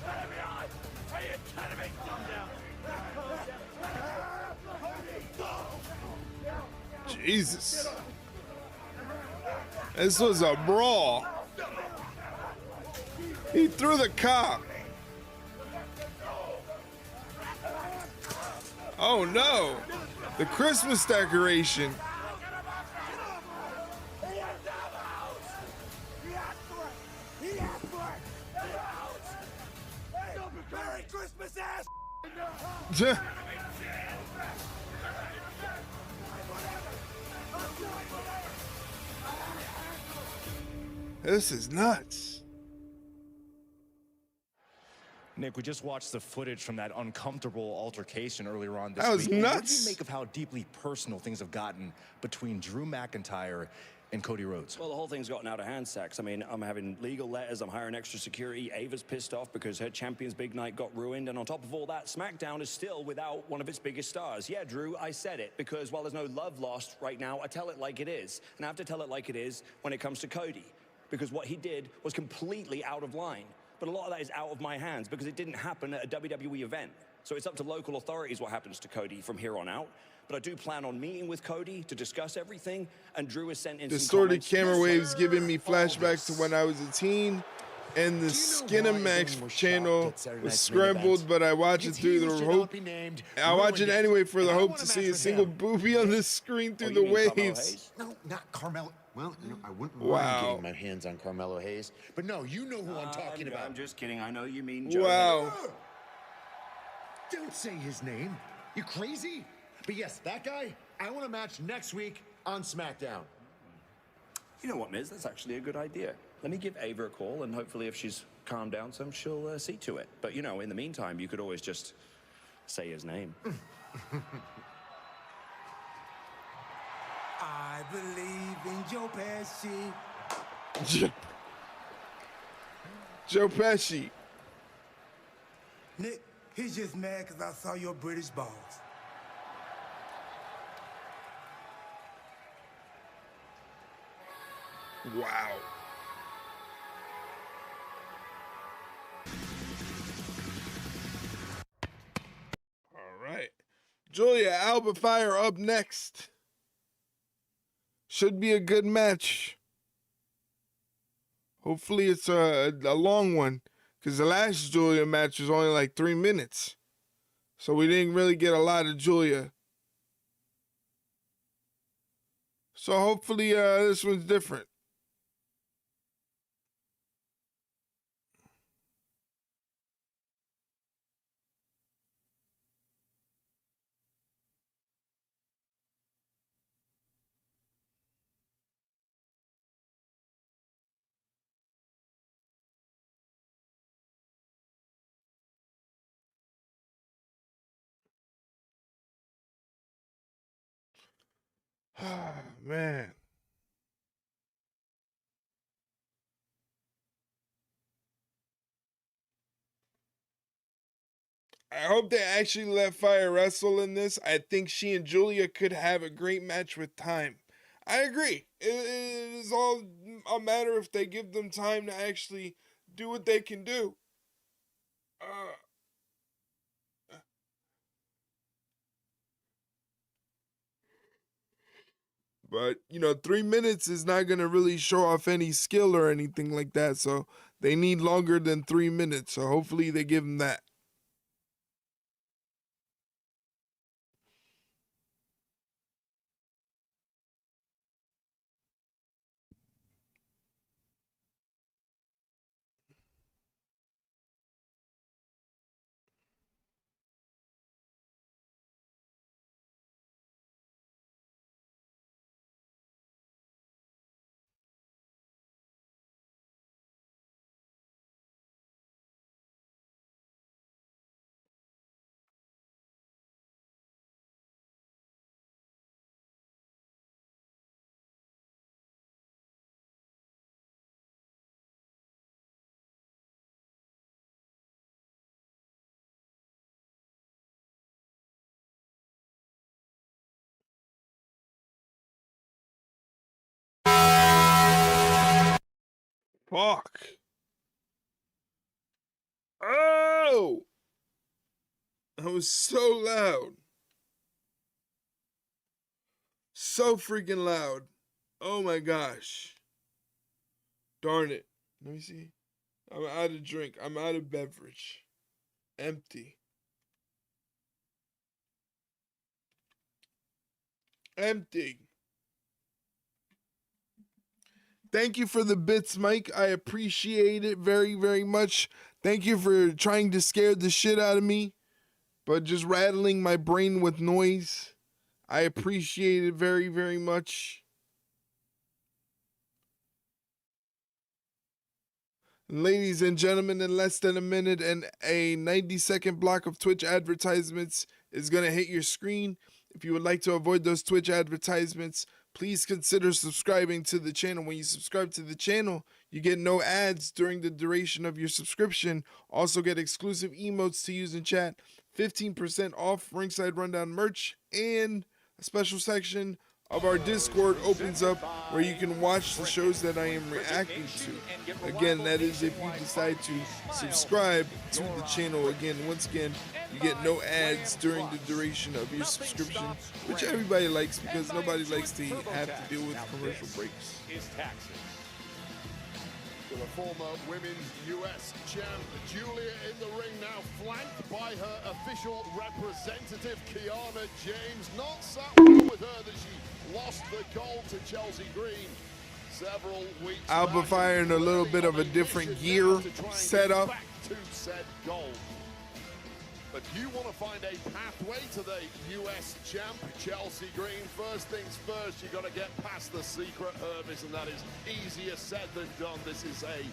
Let me on! Are you trying to make dumb down? Jesus. This was a brawl. He threw the cop. Oh no. The Christmas decoration. Merry Christmas, ass! This is nuts. Nick, we just watched the footage from that uncomfortable altercation earlier on this That was week. What do nuts. you make of how deeply personal things have gotten between Drew McIntyre and Cody Rhodes? Well, the whole thing's gotten out of hand, Sacks. I mean, I'm having legal letters, I'm hiring extra security. Ava's pissed off because her champion's big night got ruined. And on top of all that, SmackDown is still without one of its biggest stars. Yeah, Drew, I said it, because while there's no love lost right now, I tell it like it is. And I have to tell it like it is when it comes to Cody, because what he did was completely out of line. But a lot of that is out of my hands because it didn't happen at a WWE event. So it's up to local authorities what happens to Cody from here on out. But I do plan on meeting with Cody to discuss everything, and Drew has sent in some Distorted comments. camera waves giving me flashbacks to when I was a teen, and the Skinamax channel was scrambled, but I watch it through the hope. I watch it anyway for the hope to see a single boobie on the screen through the waves. No, not Carmelo. Well, you know, I wouldn't Wow. mind getting my hands on Carmelo Hayes, but no, you know who I'm talking about. I'm just kidding. I know you mean Joe. Wow. Don't say his name. You crazy? But yes, that guy, I want a match next week on SmackDown. You know what, Miz? That's actually a good idea. Let me give Ava a call, and hopefully if she's calmed down some, she'll see to it. But, you know, in the meantime, you could always just say his name. I believe in Joe Pesci. Joe Pesci. Nick, he's just mad because I saw your British balls. Wow. All right. Giulia, Alba, Fyre up next. Should be a good match. Hopefully it's a long one, Because the last Giulia match was only like 3 minutes. So we didn't really get a lot of Giulia. So hopefully this one's different. Man. I hope they actually let Fyre wrestle in this. I think she and Giulia could have a great match with time. I agree. It is all a matter if they give them time to actually do what they can do. But, 3 minutes is not going to really show off any skill or anything like that. So they need longer than 3 minutes. So hopefully they give them that. Fuck. Oh! That was so loud. So freaking loud. Oh my gosh. Darn it. Let me see. I'm out of drink. I'm out of beverage. Empty. Empty. Thank you for the bits, Mike. I appreciate it very, very much. Thank you for trying to scare the shit out of me, but just rattling my brain with noise. I appreciate it very, very much. Ladies and gentlemen, in less than a minute and a 90-second block of Twitch advertisements is going to hit your screen. If you would like to avoid those Twitch advertisements, please consider subscribing to the channel. When you subscribe to the channel, you get no ads during the duration of your subscription. Also get exclusive emotes to use in chat, 15% off Ringside Rundown merch, and a special section of our Discord opens up where you can watch the shows that I am reacting to. Again, that is if you decide to subscribe to the channel. Again, once again, you get no ads during the duration of your subscription, which everybody likes because nobody likes to have to deal with commercial breaks. To the former women's US champ, Giulia in the ring now, flanked by her official representative, Kiana James. Not sat well with her that she lost the gold to Chelsea Green several weeks Alba back. Fyre in a little bit of a different gear setup. To said gold. But you want to find a pathway to the US champ, Chelsea Green. First things first, you got to get past the secret Hermes, and that is easier said than done. This is a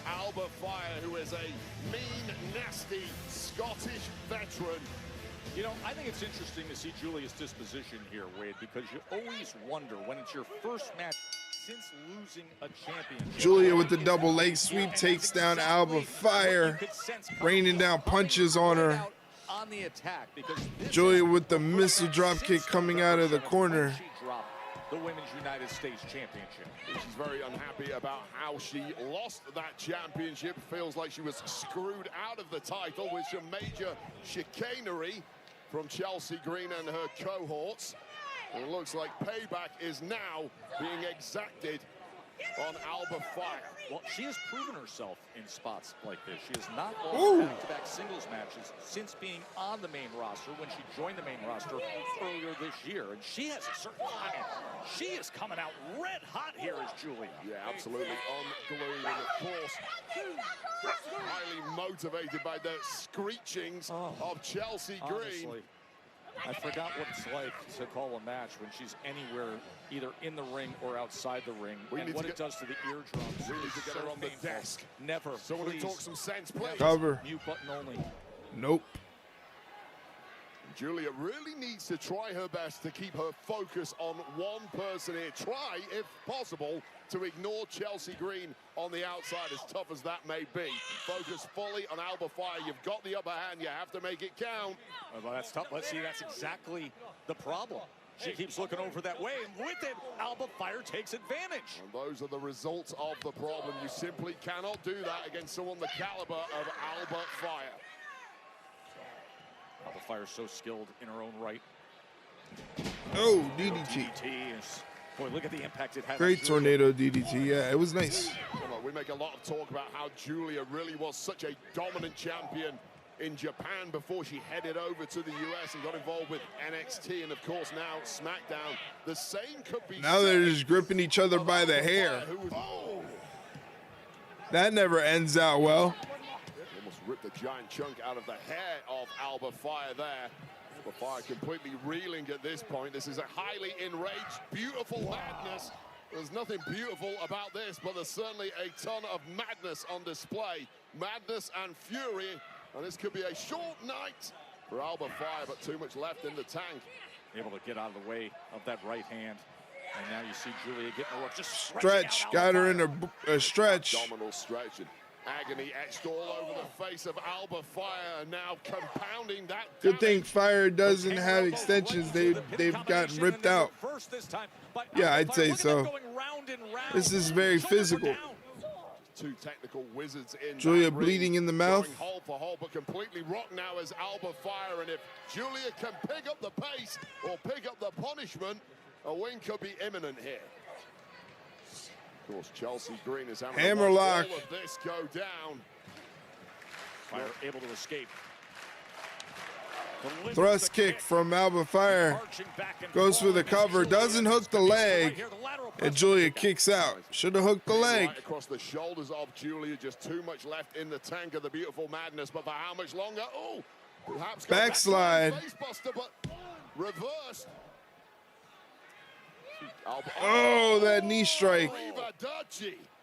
Alba Fyre, who is a mean, nasty Scottish veteran. You know, I think it's interesting to see Giulia's disposition here, Wade, because you always wonder when it's your first match since losing a championship. Giulia with the double leg sweep takes down Alba Fyre, raining down punches on her. On the attack, because Giulia with the missile drop kick coming out of the corner. The Women's United States Championship. She's very unhappy about how she lost that championship. Feels like she was screwed out of the title with some major chicanery from Chelsea Green and her cohorts. It looks like payback is now being exacted on Alba Fyre. Well, she has proven herself in spots like this. She has not Ooh. lost back-to-back singles matches since being on the main roster when she joined the main roster earlier this year. And she has a certain, I mean, she is coming out red hot here as Giulia. Yeah, absolutely unglued, and of course, highly motivated by the screechings of Chelsea Green. Honestly, I forgot what it's like to call a match when she's anywhere, either in the ring or outside the ring, and what it does to the eardrums. We need to get so her on the painful. desk. Never. Someone who please. talks some sense, please. Cover. Mute button only. Nope. Giulia really needs to try her best to keep her focus on one person here. Try, if possible, to ignore Chelsea Green on the outside, as tough as that may be. Focus fully on Alba Fyre. You've got the upper hand. You have to make it count. Well, that's tough. Let's see, that's exactly the problem. She keeps looking over that way, and with it, Alba Fyre takes advantage. And those are the results of the problem. You simply cannot do that against someone the caliber of Alba Fyre. Alba Fyre so skilled in her own right. Oh, DDT. DDT is, boy, look at the impact it had. Great tornado DDT. Yeah, it was nice. Well, we make a lot of talk about how Giulia really was such a dominant champion in Japan before she headed over to the US and got involved with NXT and, of course, now SmackDown. The same could be Now they're just gripping each other by the hair. That never ends out well. Almost ripped a giant chunk out of the hair of Alba Fyre there. Alba Fyre completely reeling at this point. This is a highly enraged, beautiful madness. There's nothing beautiful about this, but there's certainly a ton of madness on display. Madness and fury. And this could be a short night for Alba Fyre, but too much left in the tank. Able to get out of the way of that right hand. And now you see Giulia getting her work. Just Stretch. Got her in a stretch. Abdominal stretch. And agony etched all over the face of Alba Fyre, now compounding that. Good thing Fyre doesn't have extensions. They've gotten ripped out. Yeah, I'd say so. This is very physical. Two technical wizards in Giulia bleeding in the mouth. Going hole for hole, but completely rocked now as Alba Fyre. And if Giulia can pick up the pace or pick up the punishment, a win could be imminent here. Of course, Chelsea Green is having Hammerlock. all of this go down. Fyre able to escape. Thrust kick from Alba Fyre. Goes for the cover. Doesn't hook the leg. And Giulia kicks out. Should have hooked the leg. Right across the shoulders of Giulia. Just too much left in the tank of the beautiful madness. But for how much longer? Oh, perhaps backslide. Facebuster, but reversed. Oh, that knee strike.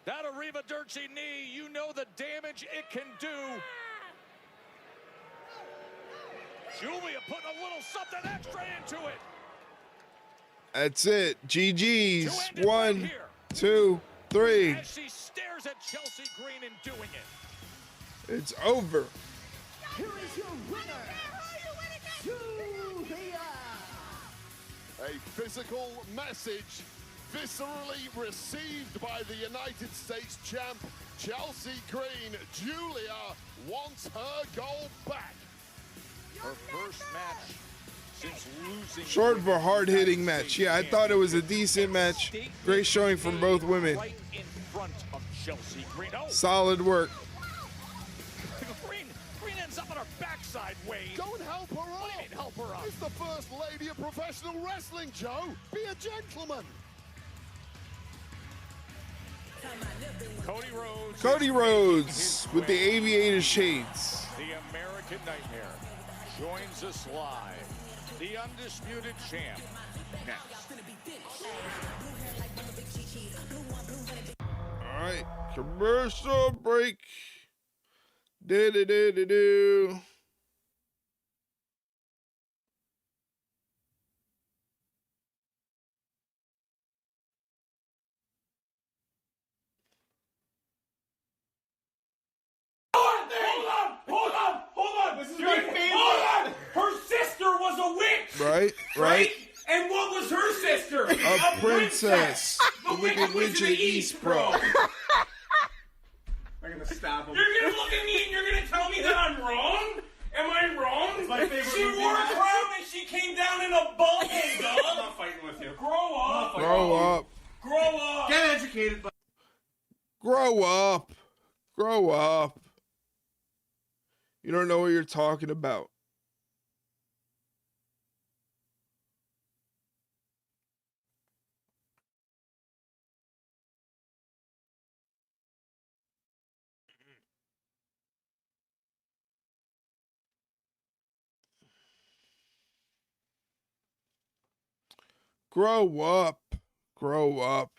That Arrivederci knee, you know the damage it can do. Giulia putting a little something extra into it. That's it. GG's. 1, 2, 3. As she stares at Chelsea Green and doing it. It's over. Here is your winner, Giulia. A physical message viscerally received by the United States champ, Chelsea Green. Giulia wants her gold back. Her first match since losing. Short but hard-hitting match. Yeah, I thought it was a decent match. Great showing from both women. Right in front of Chelsea Green. Oh. Solid work. Green ends up on her backside, Wade. Go and help her up. Help her up. It's the first lady of professional wrestling, Joe. Be a gentleman. Cody Rhodes with the aviator shades. The American Nightmare joins us live. The undisputed champ. Next. All right, commercial break. Do. Hold on! This is my favorite. Hold on! Her sister was a witch! Right. And what was her sister? A princess. The Wicked Witch of the East, bro! I'm gonna stab him. You're gonna look at me and you're gonna tell me that I'm wrong? Am I wrong? It's my favorite she wore a crown and she came down in a bubble, dog! I'm not fighting with you. Grow up! Grow up. Grow up! Get educated, Grow up. Grow up. You don't know what you're talking about. Grow up. Grow up.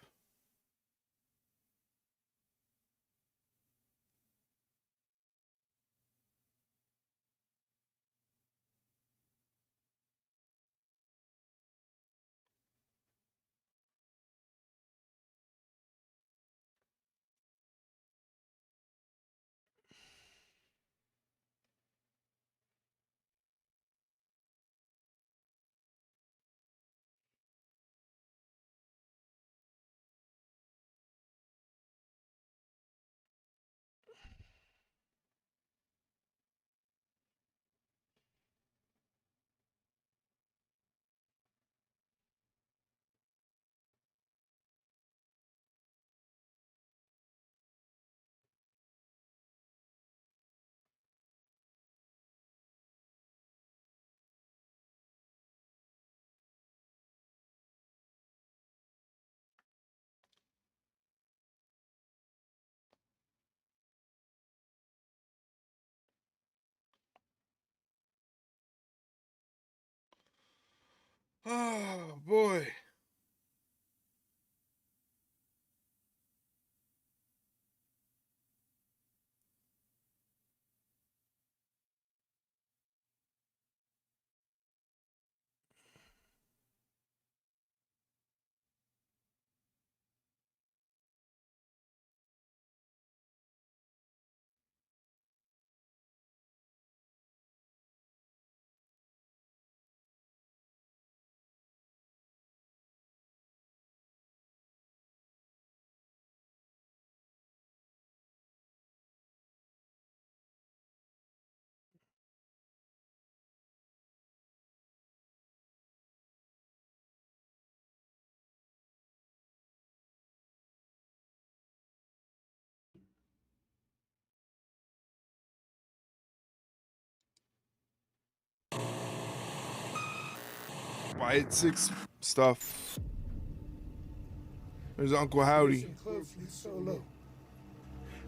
Oh, boy. Wyatt SICKS stuff. There's Uncle Howdy. Listen closely, Solo.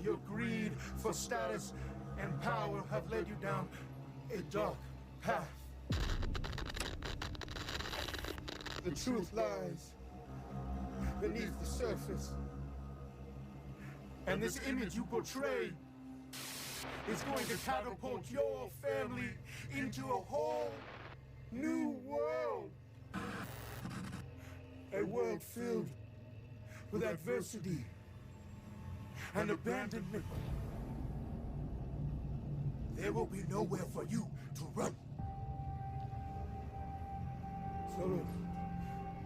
Your greed for status and power have led you down a dark path. The truth lies beneath the surface. And this image you portray is going to catapult your family into a whole new world. A world filled with adversity and abandonment. There will be nowhere for you to run. So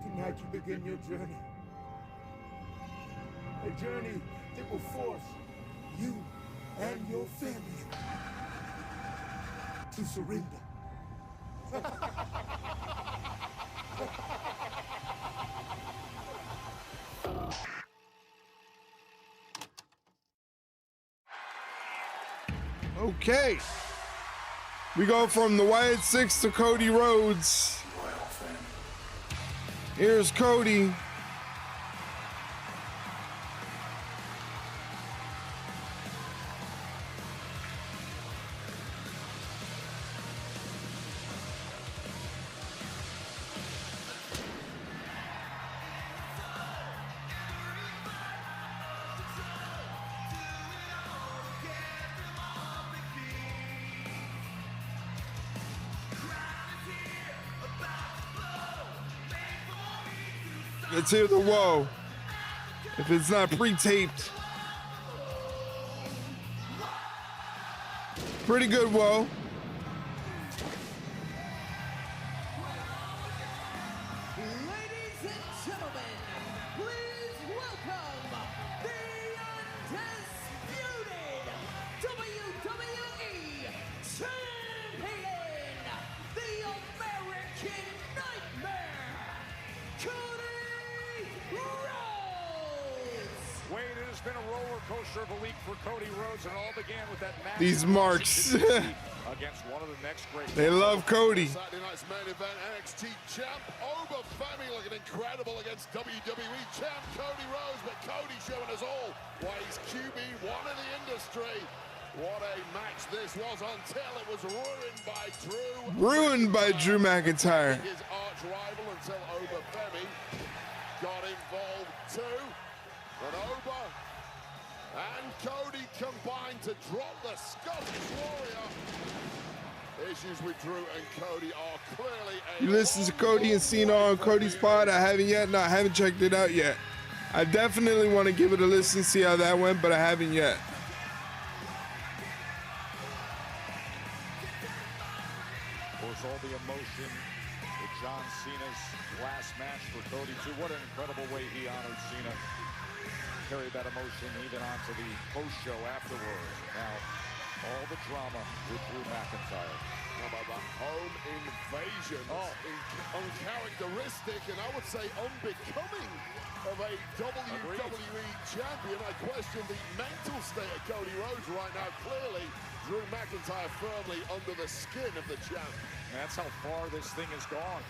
tonight you begin your journey. A journey that will force you and your family to surrender. Okay. We go from the Wyatt SICKS to Cody Rhodes. Here's Cody. Let's hear the whoa. If it's not pre-taped. Pretty good whoa. Ladies and gentlemen, please welcome the undisputed WWE Champion, the American Nightmare, Cody Rhodes. Wait is has been a roller coaster of a week for Cody Rhodes, and it all began with that match. These marks. Against one of the next great. They love Cody. Saturday night's main event, NXT champ Alba looking incredible against WWE champ Cody Rhodes, but Cody showing us all why he's QB1 in the industry. What a match this was until it was ruined by Drew. Ruined by Drew McIntyre. His arch rival until Oba Femi got involved too. But Oba and Cody combined to drop the Scottish Warrior. Issues with Drew and Cody are clearly a... You listen to Cody and Cena on Cody's pod? I haven't yet. No, I haven't checked it out yet. I definitely want to give it a listen, see how that went, but I haven't yet. Of course, all the emotion with John Cena's last match for Cody too. What an incredible way he honored Cena. Carried that emotion even onto the post-show afterwards. Now, all the drama with Drew McIntyre. How about the home invasion? Oh, uncharacteristic and I would say unbecoming of a WWE champion. I question the mental state of Cody Rhodes right now. Clearly, Drew McIntyre firmly under the skin of the champ. That's how far this thing has gone.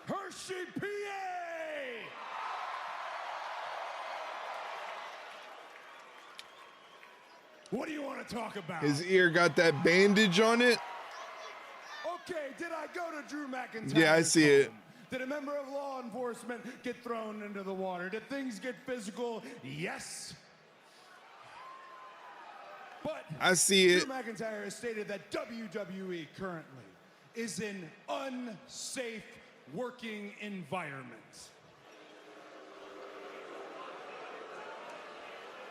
Hershey, PA! What do you want to talk about? His ear got that bandage on it. Okay, did I go to Drew McIntyre? Yeah, I see it. Did a member of law enforcement get thrown into the water? Did things get physical? Yes. But I see it. Drew McIntyre has stated that WWE currently is an unsafe working environment.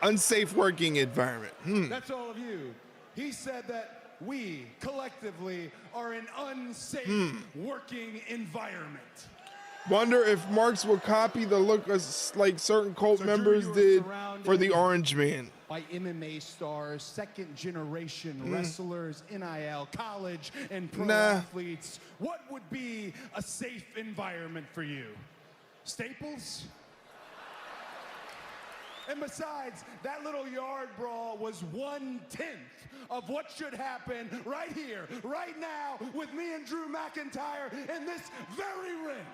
Unsafe working environment. That's all of you. He said that we collectively are an unsafe working environment. Wonder if Marks will copy the look like certain cult members did for the Orange Man. By MMA stars, second generation wrestlers, NIL, college, and pro athletes. What would be a safe environment for you? Staples? And besides, that little yard brawl was 1/10 of what should happen right here, right now, with me and Drew McIntyre in this very ring.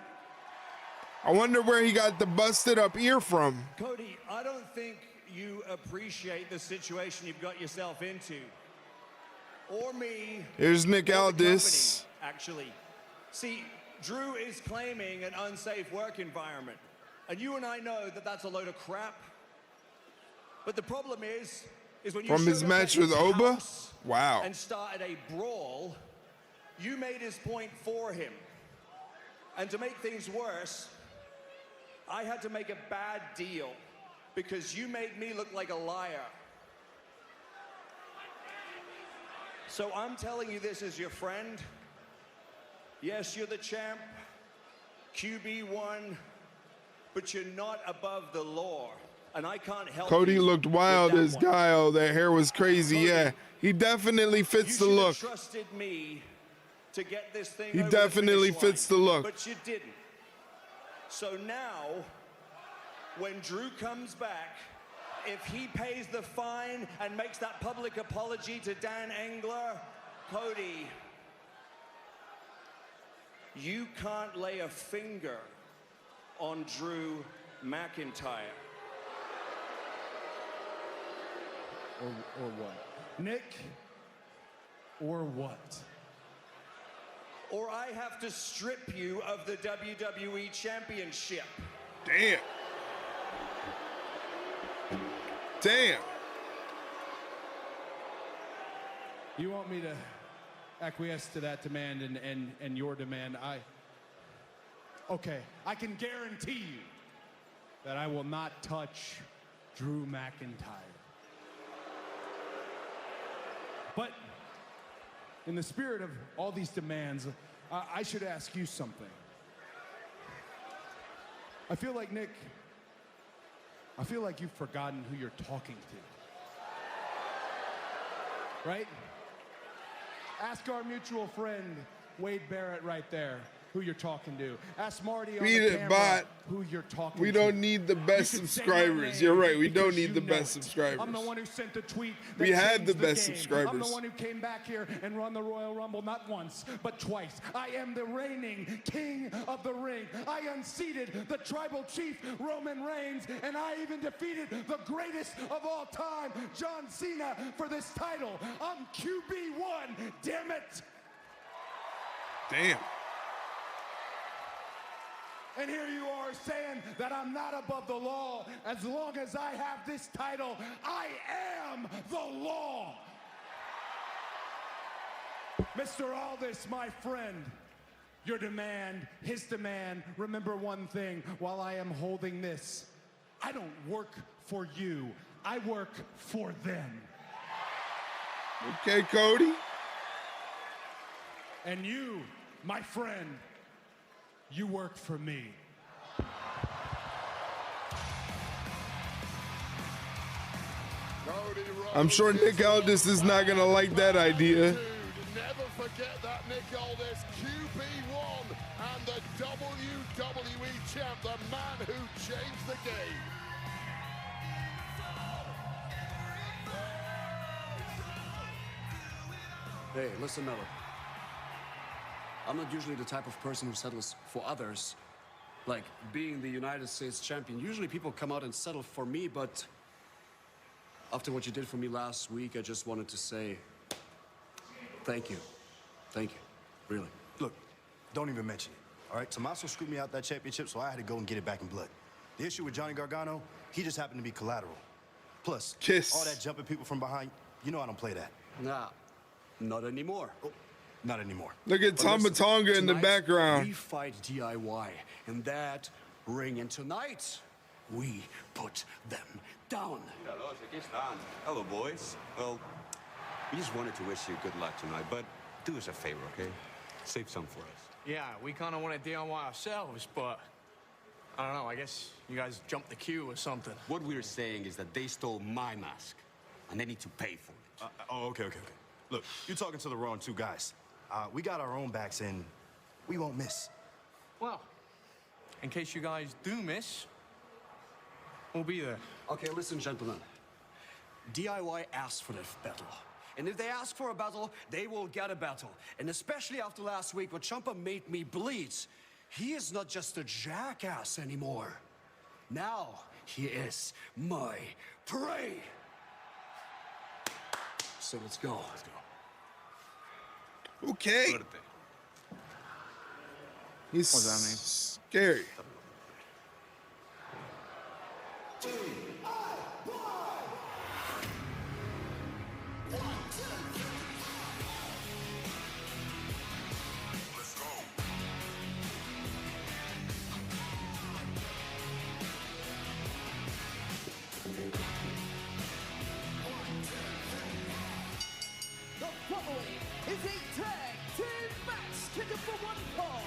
I wonder where he got the busted up ear from. Cody, I don't think you appreciate the situation you've got yourself into. Or me. Here's Nick Aldis. Actually. See, Drew is claiming an unsafe work environment. And you and I know that that's a load of crap. But the problem is when you From his match with Oba? Wow. And started a brawl, you made his point for him. And to make things worse, I had to make a bad deal because you made me look like a liar. So I'm telling you this as your friend. Yes, you're the champ, QB1, but you're not above the law. And I can't help Cody looked wild as Guile. That hair was crazy. Cody, yeah, he definitely fits the look. You trusted me to get this thing He over definitely the finish fits line, the look. But you didn't. So now, when Drew comes back, if he pays the fine and makes that public apology to Dan Engler, Cody, you can't lay a finger on Drew McIntyre. Or what? Nick, or what? Or I have to strip you of the WWE Championship. Damn. Damn. You want me to acquiesce to that demand and your demand? Okay, I can guarantee you that I will not touch Drew McIntyre. But in the spirit of all these demands, I should ask you something. I feel like, Nick, I feel like you've forgotten who you're talking to. Right? Ask our mutual friend, Wade Barrett, right there, who you're talking to. Ask Marty on the camera who you're talking to. We don't need the best subscribers. You're right. We don't need the best subscribers. I'm the one who sent the tweet. We had the best subscribers. I'm the one who came back here and run the Royal Rumble not once, but twice. I am the reigning king of the ring. I unseated the tribal chief, Roman Reigns, and I even defeated the greatest of all time, John Cena, for this title. I'm QB1, damn it. Damn. And here you are saying that I'm not above the law. As long as I have this title, I am the law. Mr. Aldis, my friend, your demand, his demand, remember one thing while I am holding this. I don't work for you. I work for them. Okay, Cody. And you, my friend, you work for me. I'm sure Nick Aldis is not going to like that idea. Never forget that Nick Aldis, QB1 and the WWE champ, the man who changed the game. Hey, listen, Melo. I'm not usually the type of person who settles for others. Like being the United States champion. Usually people come out and settle for me, but after what you did for me last week, I just wanted to say thank you. Thank you. Really. Look, don't even mention it, all right? Tommaso screwed me out that championship, so I had to go and get it back in blood. The issue with Johnny Gargano, he just happened to be collateral. Plus, all that jumping people from behind, you know I don't play that. Nah, not anymore. Oh, not anymore. Look at Tama Tonga in the background. We fight DIY in that ring, and tonight we put them down. Hello, boys. Well, we just wanted to wish you good luck tonight, but do us a favor, okay? Save some for us. Yeah, we kind of want to DIY ourselves, but I don't know, I guess you guys jumped the queue or something. What we're saying is that they stole my mask, and they need to pay for it. Okay. Look, you're talking to the wrong two guys. We got our own backs, and we won't miss. Well, in case you guys do miss, we'll be there. Okay, listen, gentlemen. DIY asked for this battle. And if they ask for a battle, they will get a battle. And especially after last week, where Ciampa made me bleed, he is not just a jackass anymore. Now, he is my prey. So let's go. Okay. He's what does that scary. The following is a tag team match scheduled for one fall.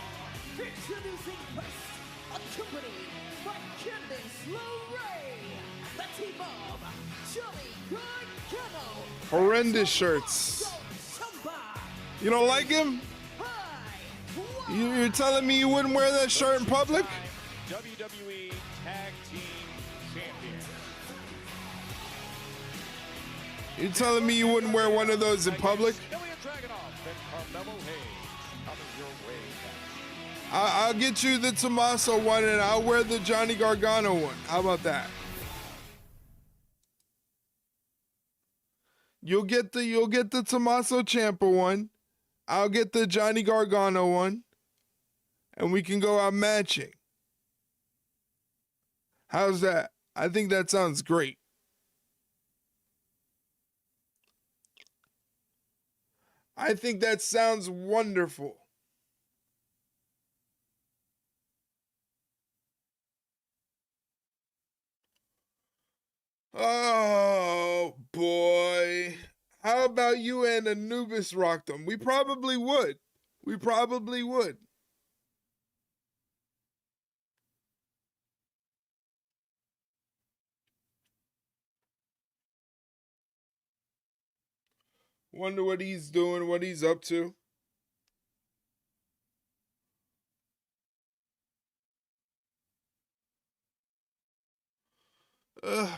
Introducing first, accompanied by Candice LeRae, the team of Johnny Gargano. Horrendous shirts. You don't like him? You're telling me you wouldn't wear that shirt in public? WWE Tag Team Champion. You're telling me you wouldn't wear one of those in public? Ilja Dragunov and Carmelo coming your way next. I'll get you the Tommaso one and I'll wear the Johnny Gargano one. How about that? You'll get the Tommaso Ciampa one. I'll get the Johnny Gargano one. And we can go out matching. How's that? I think that sounds great. I think that sounds wonderful. Oh, boy. How about you and Anubis rocked them? We probably would. We probably would. Wonder what he's doing, what he's up to. Ugh.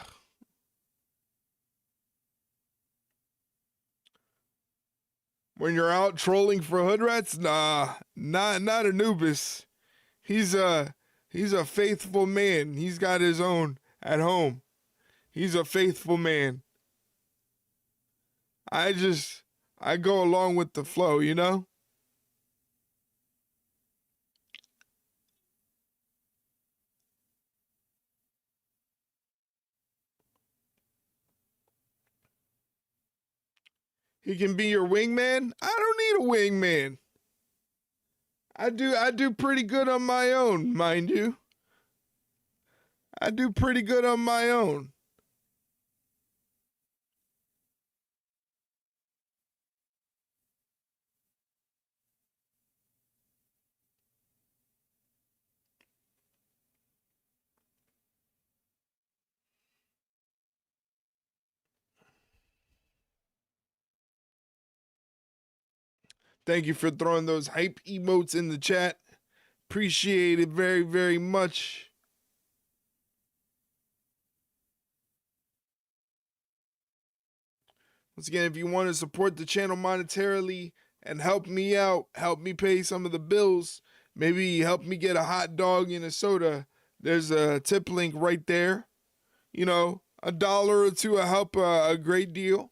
When you're out trolling for hood rats, nah, not Anubis. He's a faithful man. He's got his own at home. He's a faithful man. I go along with the flow, you know? He can be your wingman? I don't need a wingman. I do pretty good on my own, mind you. I do pretty good on my own. Thank you for throwing those hype emotes in the chat. Appreciate it very, very much. Once again, if you want to support the channel monetarily and help me out, help me pay some of the bills, maybe help me get a hot dog and a soda, there's a tip link right there. You know, $1 or $2 will help a great deal.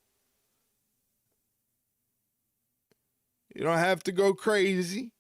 You don't have to go crazy.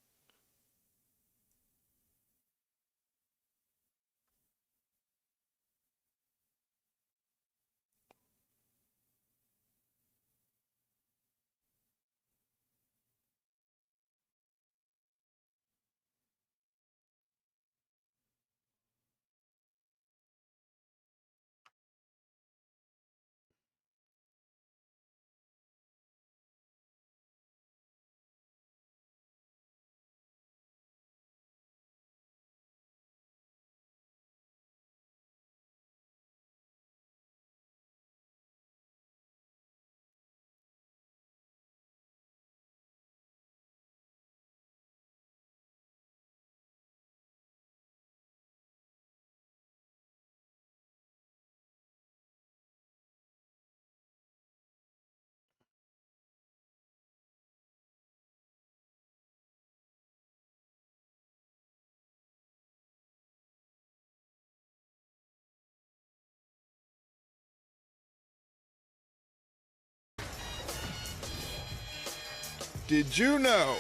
Did you know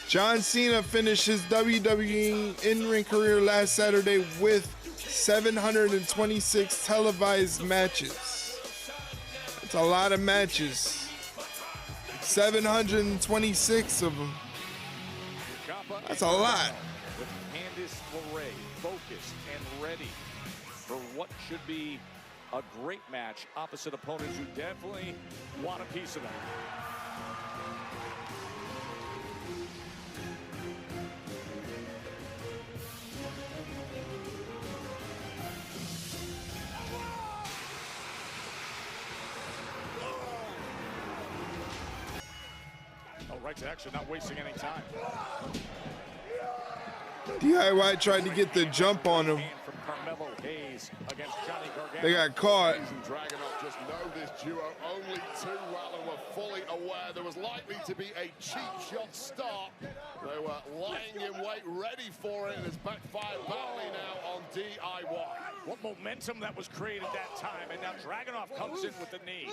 John Cena finished his WWE in-ring career last Saturday with 726 televised matches? That's a lot of matches. 726 of them. That's a lot. With Candice LeRae focused and ready for what should be a great match opposite opponents who definitely want a piece of that. Oh, right to action, not wasting any time. DIY tried to get the jump on him. From Carmelo against Johnny Gargano. They got caught. Dragunov just know this duo only too well and were fully aware there was likely to be a cheap shot start. They were lying in wait, ready for it, and it's backfired badly now on DIY. What momentum that was created that time, and now Dragunov comes in with the knee.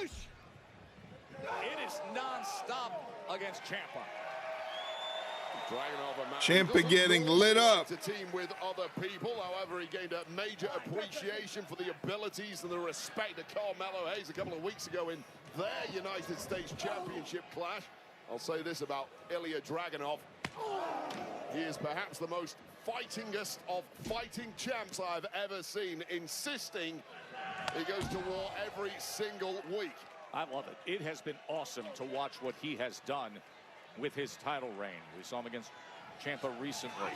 It is non-stop against Ciampa. Ciampa getting lit up. To team with other people, however, he gained a major appreciation for the abilities and the respect of Carmelo Hayes a couple of weeks ago in their United States Championship clash. I'll say this about Ilja Dragunov. He is perhaps the most fightingest of fighting champs I've ever seen, insisting he goes to war every single week. I love it. It has been awesome to watch what he has done with his title reign. We saw him against Ciampa recently.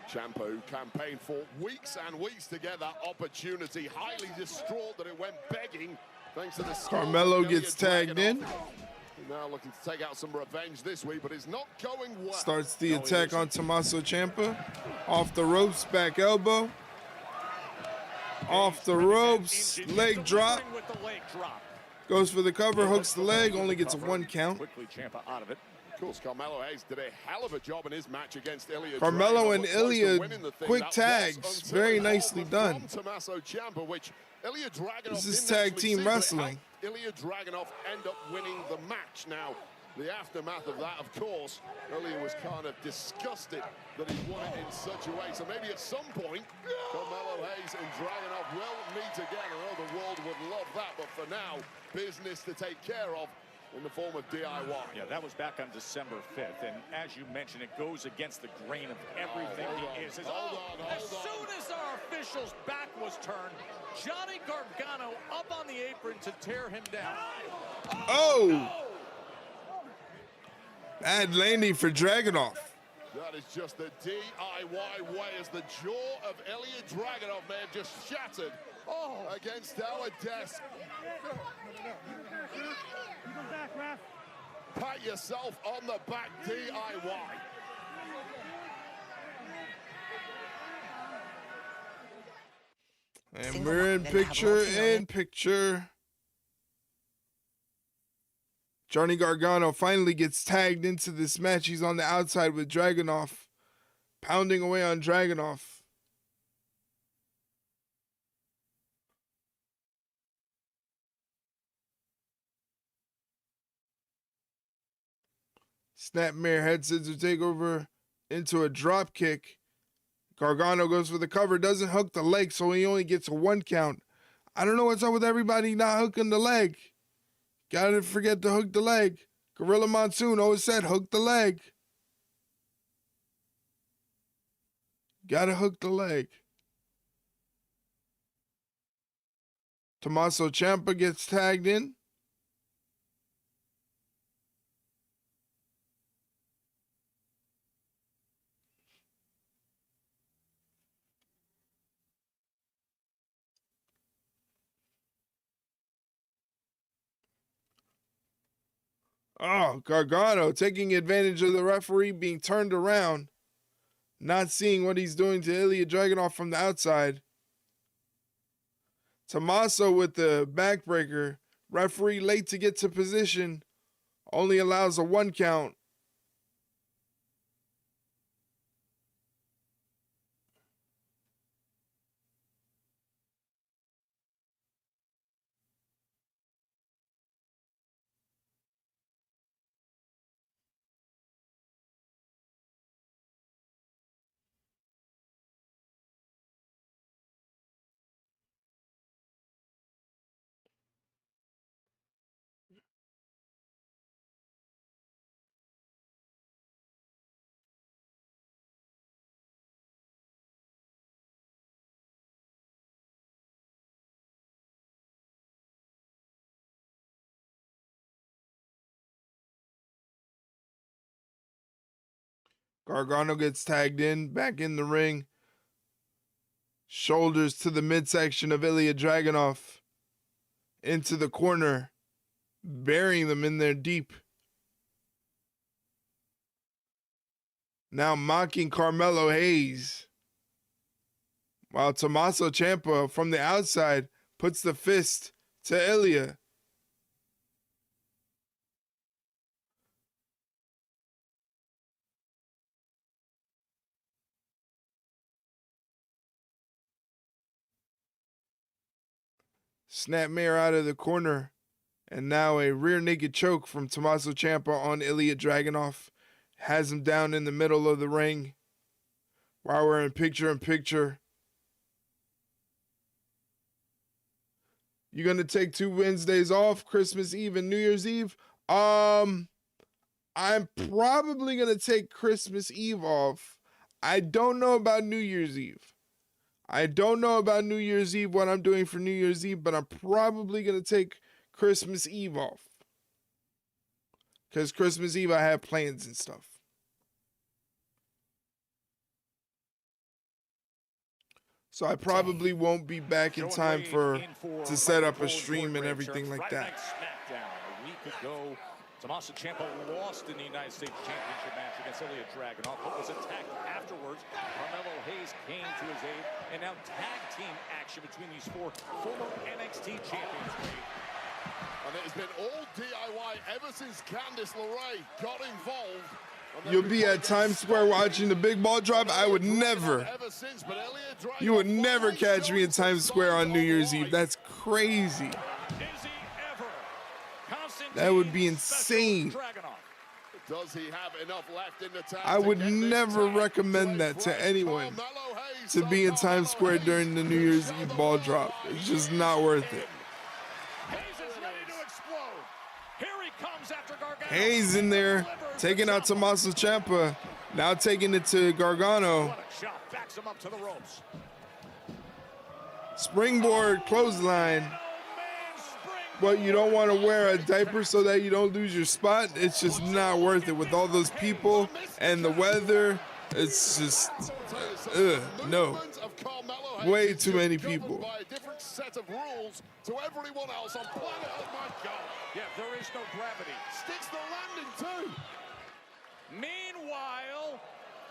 Ciampa, who campaigned for weeks and weeks to get that opportunity, highly distraught that it went begging thanks to the Carmelo gets tagged in. Now looking to take out some revenge this week, but it's not going well. Starts the attack on Tommaso Ciampa. Off the ropes, back elbow. Off the ropes, leg drop. Goes for the cover, hooks the leg, only gets a 1 count. Quickly Ciampa out of it. Of course, Carmelo Hayes did a hell of a job in his match against Ilja. Carmelo and Ilja, quick tags, very nicely done. Tommaso Ciampa, which Ilja Dragunov this is tag team wrestling. Ilja Dragunov end up winning the match. Now, the aftermath of that, of course, Ilja was kind of disgusted that he won it in such a way. So maybe at some point, Carmelo Hayes and Dragunov will meet again. I know the world would love that, but for now, business to take care of in the form of DIY. Yeah, that was back on December 5th, and as you mentioned, it goes against the grain of everything he is. As soon as our official's back was turned, Johnny Gargano up on the apron to tear him down. Oh! Bad landing for Dragunov. That is just the DIY way as the jaw of Ilja Dragunov may have just shattered against our desk. Pat yourself on the back, DIY. And we're in picture. Johnny Gargano finally gets tagged into this match. He's on the outside with Dragunov, pounding away on Dragunov. Snapmare head scissor takeover into a drop kick. Gargano goes for the cover, doesn't hook the leg, so he only gets a 1 count. I don't know what's up with everybody not hooking the leg. Gotta forget to hook the leg. Gorilla Monsoon always said hook the leg. Gotta hook the leg. Tommaso Ciampa gets tagged in. Oh, Gargano taking advantage of the referee being turned around, not seeing what he's doing to Ilja Dragunov from the outside. Tommaso with the backbreaker. Referee late to get to position, only allows a 1 count. Gargano gets tagged in, back in the ring. Shoulders to the midsection of Ilja Dragunov. Into the corner, burying them in there deep. Now mocking Carmelo Hayes. While Tommaso Ciampa from the outside puts the fist to Ilja. Snapmare out of the corner. And now a rear naked choke from Tommaso Ciampa on Ilja Dragunov. Has him down in the middle of the ring. While we're in picture. You gonna take 2 Wednesdays off, Christmas Eve and New Year's Eve? I'm probably gonna take Christmas Eve off. I don't know about New Year's Eve. I don't know about New Year's Eve, what I'm doing for New Year's Eve, but I'm probably going to take Christmas Eve off. Because Christmas Eve, I have plans and stuff. So I probably won't be back in time to set up a stream and everything like that. SmackDown. A week ago, Tommaso Ciampa lost in the United States Championship match against Ilja Dragunov, but was attacked afterwards. Carmelo Hayes came to his aid, and now tag team action between these four former NXT champions. And it has been all DIY ever since Candice LeRae got involved. You'll be at Times Square watching the big ball drop. I would never. You would never catch me in Times Square on New Year's Eve. That's crazy. That would be insane. Does he have enough left in the tank? I would never recommend that to anyone, to be in Times Square during the New Year's Eve ball drop. It's just not worth it. Hayes in there, taking out Tommaso Ciampa, now taking it to Gargano. Springboard clothesline. But you don't want to wear a diaper so that you don't lose your spot. It's just not worth it with all those people and the weather. It's just, no. Way too many people. By a different set of rules to everyone else on planet Earth. My God. Yeah, there is no gravity. Sticks the landing too. Meanwhile,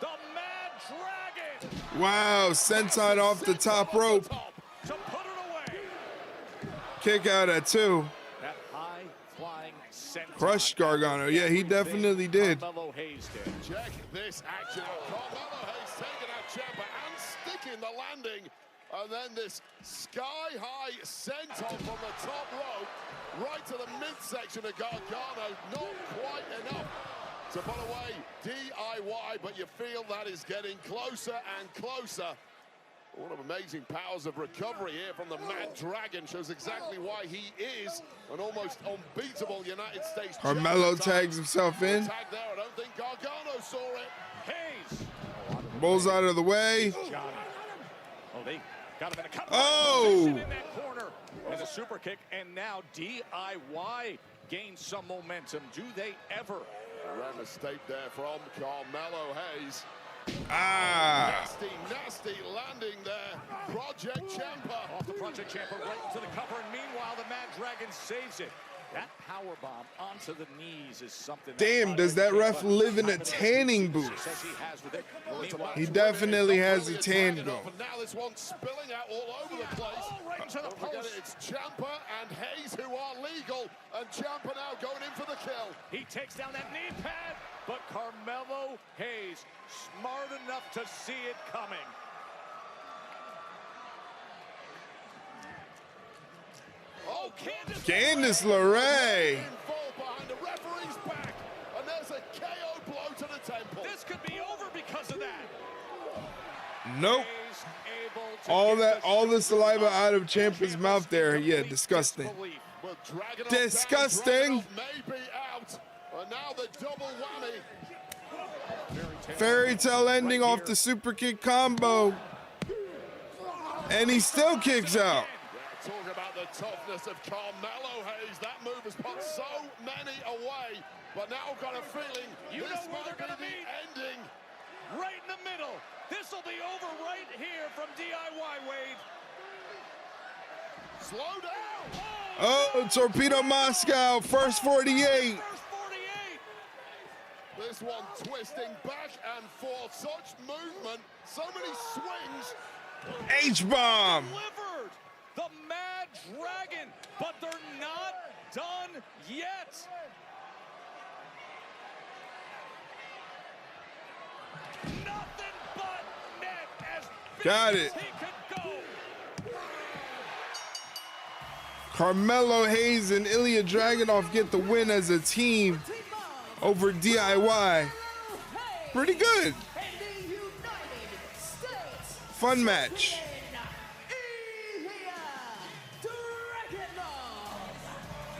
the Mad Dragon. Wow, senton off the top rope. To put it away. Kick out at 2. That high-flying senton. Crushed Gargano. Yeah, he definitely did. Carmelo Hayes did. Check this action. Carmelo Hayes taking out Ciampa and sticking the landing. And then this sky-high senton from the top rope right to the midsection of Gargano. Not quite enough to put away DIY, but you feel that is getting closer and closer. What an amazing powers of recovery here from the Mad Dragon. Shows exactly why he is an almost unbeatable United States champion. Carmelo tags himself in. Tag there. I don't think Gargano saw it. Hayes. Bulls out of the way. Oh, they got him in a couple in that corner. And a super kick, and now DIY gains some momentum. Do they ever? A mistake there from Carmelo Hayes. Nasty, nasty landing there. Project Ciampa. Off the Project Ciampa right into the cover, and meanwhile the Mad Dragon saves it. That powerbomb onto the knees is something. Damn, does that ref live in a tanning booth? He definitely has a tan going. Now this one's spilling out all over the place. Right into the post. It's Ciampa and Hayes who are legal, and Ciampa now going in for the kill. He takes down that knee pad, but Carmelo Hayes smart enough to see it coming. Oh, Candice LeRae. Behind the referee's back, and there's a KO blow to the temple. This could be over because of that. Nope. All the saliva out of Ciampa's mouth there. Yeah, disgusting. Disgusting. May be out, and now the double whammy. Fairy tale ending off the super kick combo. And he still kicks out. Talking about the toughness of Carmelo Hayes. That move has put so many away, but now I've got a feeling this might be the ending. Right in the middle. This will be over right here from DIY, Wade. Slow down. Oh, Torpedo Moscow, first 48. This one twisting back and forth. Such movement, so many swings. H-bomb. Delivered. The Mad Dragon, but they're not done yet. Nothing but net as got it. he could go. Carmelo Hayes and Ilja Dragunov get the win as a team over DIY. Pretty good. Fun match.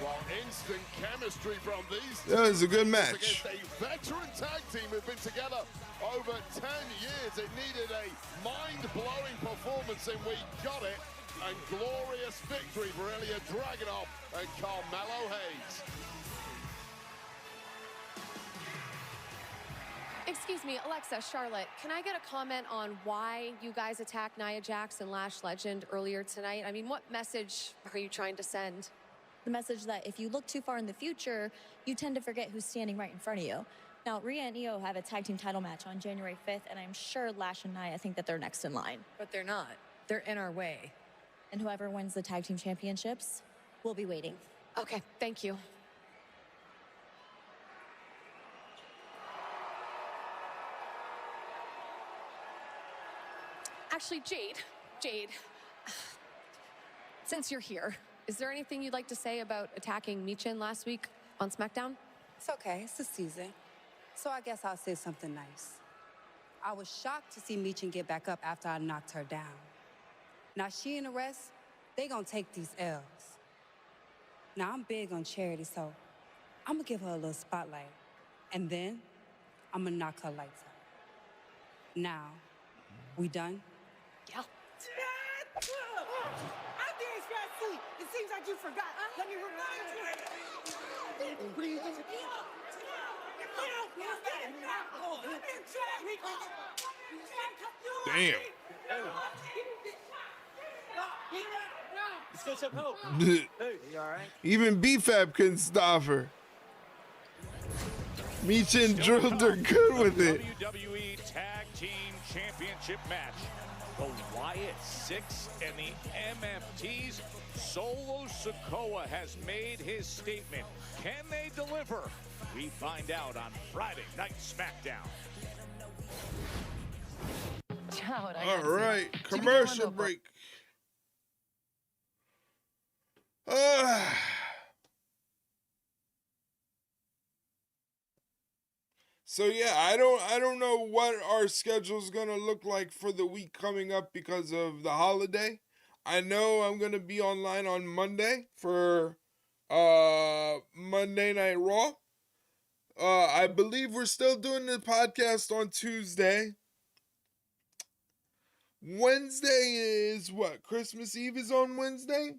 Well, instant chemistry from these That was a good teams match. against a veteran tag team who've been together over 10 years. It needed a mind-blowing performance, and we got it. And glorious victory for Ilja Dragunov and Carmelo Hayes. Excuse me, Alexa, Charlotte, can I get a comment on why you guys attacked Nia Jax and Lash Legend earlier tonight? I mean, what message are you trying to send? The message that if you look too far in the future, you tend to forget who's standing right in front of you. Now, Rhea and Io have a tag team title match on January 5th, and I'm sure Lash and Nia think that they're next in line. But they're not. They're in our way. And whoever wins the tag team championships will be waiting. Okay, thank you. Actually, Jade, since you're here, is there anything you'd like to say about attacking Michin last week on SmackDown? It's okay. It's the season. So I guess I'll say something nice. I was shocked to see Michin get back up after I knocked her down. Now she and the rest, they gonna take these L's. Now I'm big on charity, so I'm gonna give her a little spotlight. And then I'm gonna knock her lights out. Now, we done? Yeah. I did sleep. It seems like you forgot. Let me remind you. Damn. Let's get some help. Hey, you all right? Even BFAB couldn't stop her. Michin drilled her good with it. WWE Tag Team Championship match. The Wyatt SICKS and the MFTs. Solo Sikoa has made his statement. Can they deliver? We find out on Friday Night SmackDown. All right, commercial break. So yeah, I don't know what our schedule's gonna look like for the week coming up because of the holiday. I know I'm gonna be online on Monday for Monday Night Raw. I believe we're still doing the podcast on Tuesday. Wednesday is what? Christmas Eve is on Wednesday?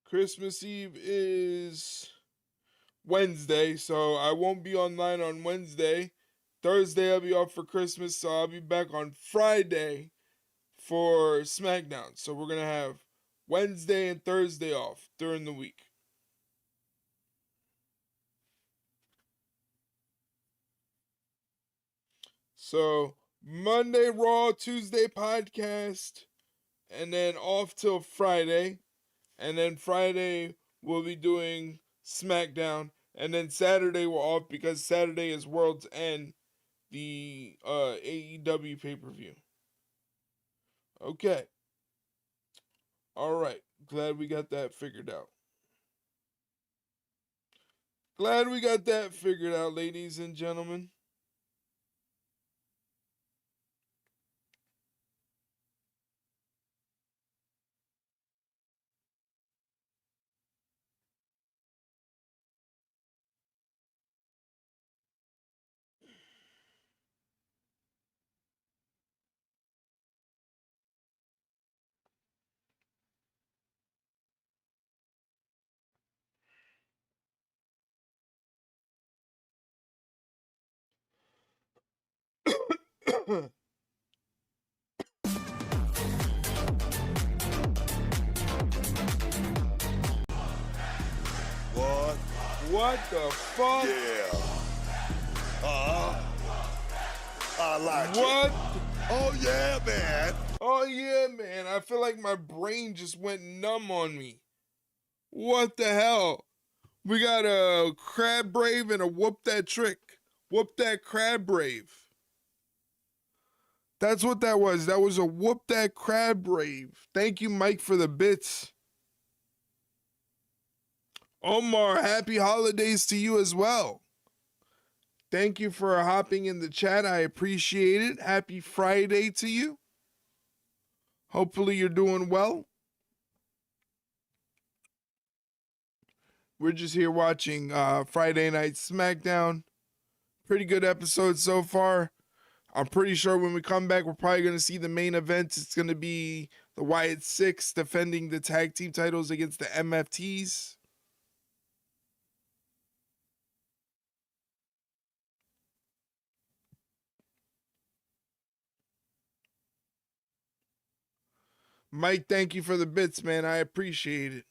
Christmas Eve is Wednesday, so I won't be online on Wednesday. Thursday I'll be off for Christmas, so I'll be back on Friday for SmackDown. So we're going to have Wednesday and Thursday off during the week. So Monday Raw, Tuesday podcast, and then off till Friday. And then Friday we'll be doing SmackDown. And then Saturday we're off because Saturday is World's End, the AEW pay-per-view. Okay. All right. Glad we got that figured out. Glad we got that figured out, ladies and gentlemen. What? What the fuck? Yeah. I like what? it. Oh, yeah, man. Oh, yeah, man. I feel like my brain just went numb on me. What the hell? We got a Crab Brave and a Whoop That Trick. Whoop That Crab Brave. That's what that was. That was a Whoop That Crab Brave. Thank you, Mike, for the bits. Omar, happy holidays to you as well. Thank you for hopping in the chat. I appreciate it. Happy Friday to you. Hopefully you're doing well. We're just here watching Friday Night SmackDown. Pretty good episode so far. I'm pretty sure when we come back, we're probably going to see the main event. It's going to be the Wyatt SICKS defending the tag team titles against the MFTs. Mike, thank you for the bits, man. I appreciate it.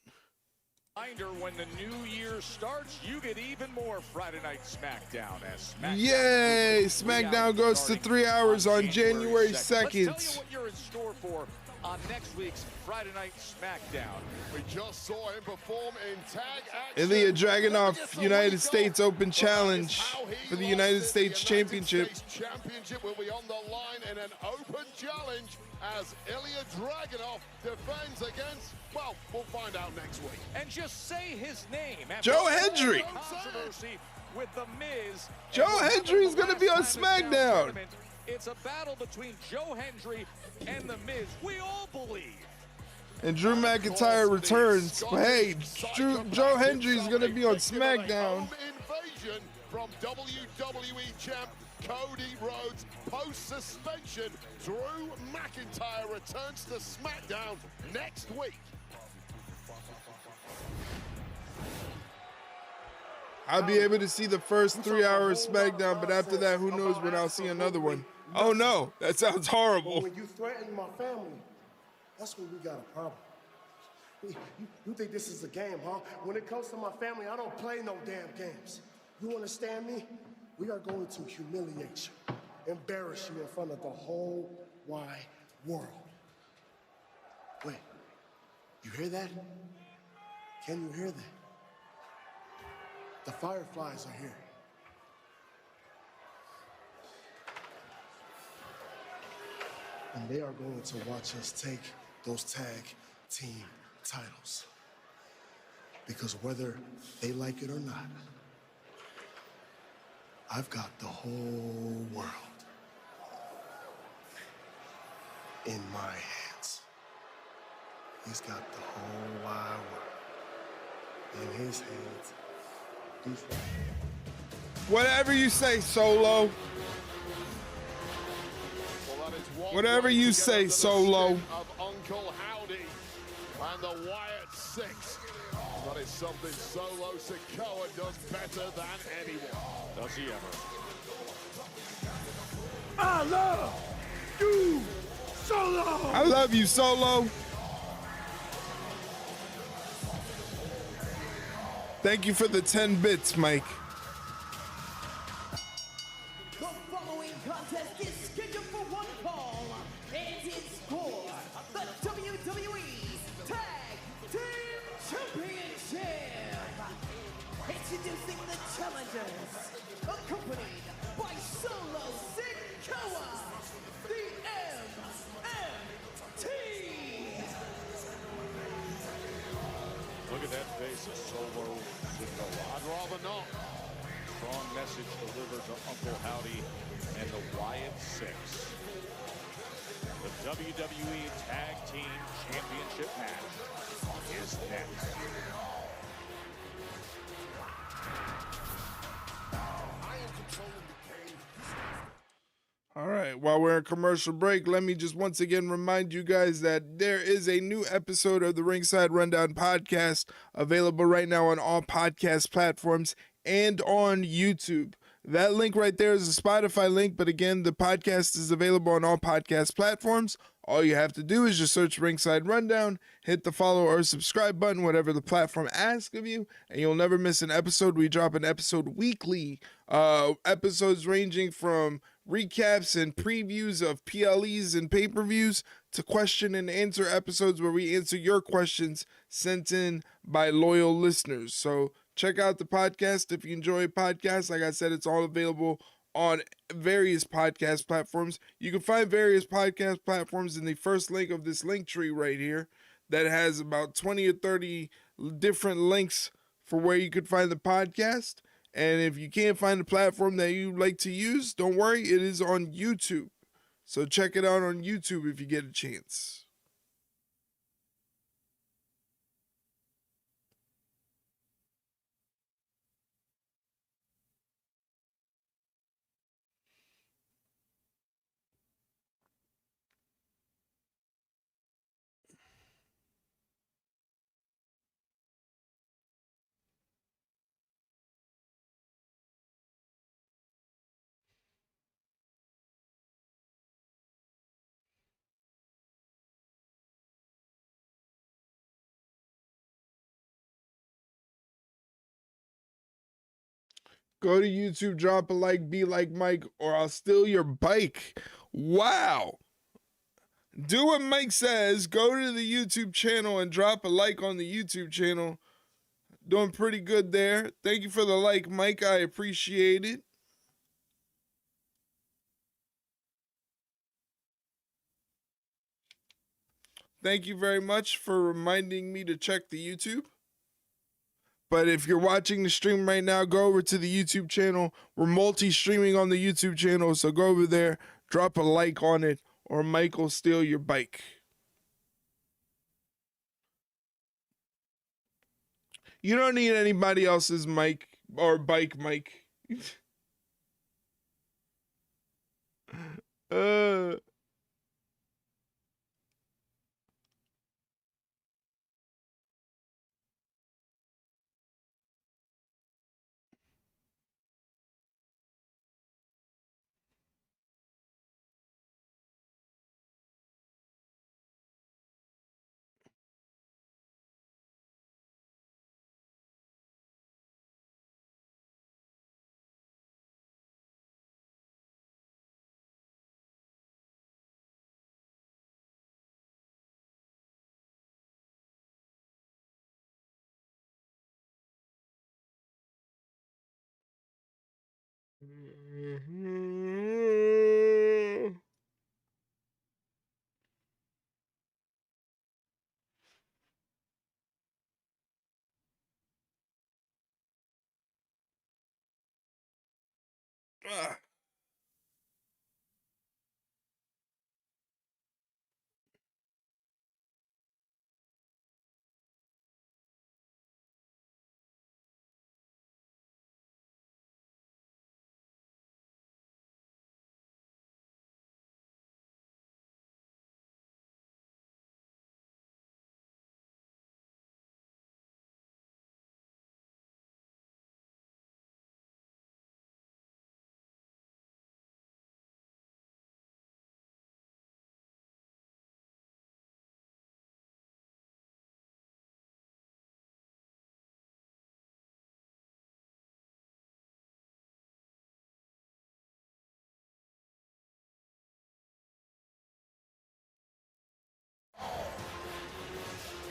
Reminder, when the new year starts, you get even more Friday Night SmackDown as SmackDown. Yay! SmackDown goes to 3 hours on January 2nd. Let's tell you what you're in store for on next week's Friday Night SmackDown. We just saw him perform in tag action. Ilja Dragunov United States Open Challenge for the United States Championship. Championship will be on the line in an open challenge as Ilja Dragunov defends against, well, we'll find out next week. And just say his name. Joe Hendry. Controversy with The Miz. Joe Hendry is going to be on SmackDown. It's a battle between Joe Hendry and The Miz. We all believe. And Drew McIntyre returns. But hey, Joe Hendry is going to be on SmackDown. Invasion from WWE champ Cody Rhodes post-suspension. Drew McIntyre returns to SmackDown next week. I'll be able to see the first 3 hours SmackDown, but after that, who knows when I'll see another one. Oh no, that sounds horrible. When you threaten my family, that's when we got a problem. You think this is a game, huh? When it comes to my family, I don't play no damn games. You understand me? We are going to humiliate you, embarrass you in front of the whole wide world. Wait, you hear that? Can you hear that? The Fireflies are here. And they are going to watch us take those tag team titles. Because whether they like it or not, I've got the whole world in my hands. He's got the whole wide world in his hands. Whatever you say, Solo. Whatever you say, Solo. Of Uncle Howdy and the Wyatt SICKS. That is something Solo Sikoa does better than anyone. Does he ever? I love you, Solo. I love you, Solo. Thank you for the 10 bits, Mike. The following contest is scheduled for one fall. It is for the WWE Tag Team Championship. Introducing the challengers, accompanied by Solo Sikoa, the MFT. Look at that face of Solo Sikoa. I'd rather not. Strong message delivered to Uncle Howdy and the Wyatt SICKS. The WWE Tag Team Championship match is next. All right, while we're in commercial break, let me just once again remind you guys that there is a new episode of the Ringside Rundown podcast available right now on all podcast platforms and on YouTube. That link right there is a Spotify link, but again, the podcast is available on all podcast platforms. All you have to do is just search Ringside Rundown, hit the follow or subscribe button, whatever the platform asks of you, and you'll never miss an episode. We drop an episode weekly, episodes ranging from recaps and previews of PLEs and pay-per-views to question and answer episodes where we answer your questions sent in by loyal listeners. So check out the podcast if you enjoy podcasts. Like I said, it's all available on various podcast platforms. You can find various podcast platforms in the first link of this link tree right here that has about 20 or 30 different links for where you could find the podcast. And if you can't find a platform that you like to use, don't worry, it is on YouTube. So check it out on YouTube if you get a chance. Go to YouTube, drop a like, be like Mike, or I'll steal your bike. Wow. Do what Mike says. Go to the YouTube channel and drop a like on the YouTube channel. Doing pretty good there. Thank you for the like, Mike. I appreciate it. Thank you very much for reminding me to check the YouTube. But if you're watching the stream right now, go over to the YouTube channel. We're multi-streaming on the YouTube channel, so go over there, drop a like on it, or Mike will steal your bike. You don't need anybody else's mic or bike, Mike.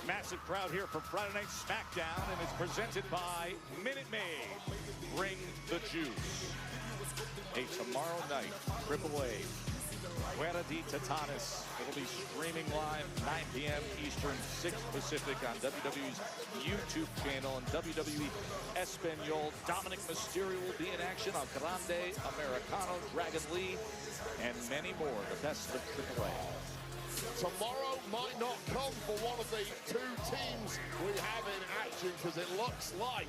Massive crowd here for Friday Night SmackDown, and it's presented by Minute Maid. Bring the juice. A tomorrow night AAA Guerra de Titanes. It'll be streaming live 9 p.m. Eastern, 6 Pacific on WWE's YouTube channel and WWE Espanol. Dominic Mysterio will be in action on Grande Americano, Dragon Lee, and many more. The best of AAA. Tomorrow might not come for one of the two teams we have in action, because it looks like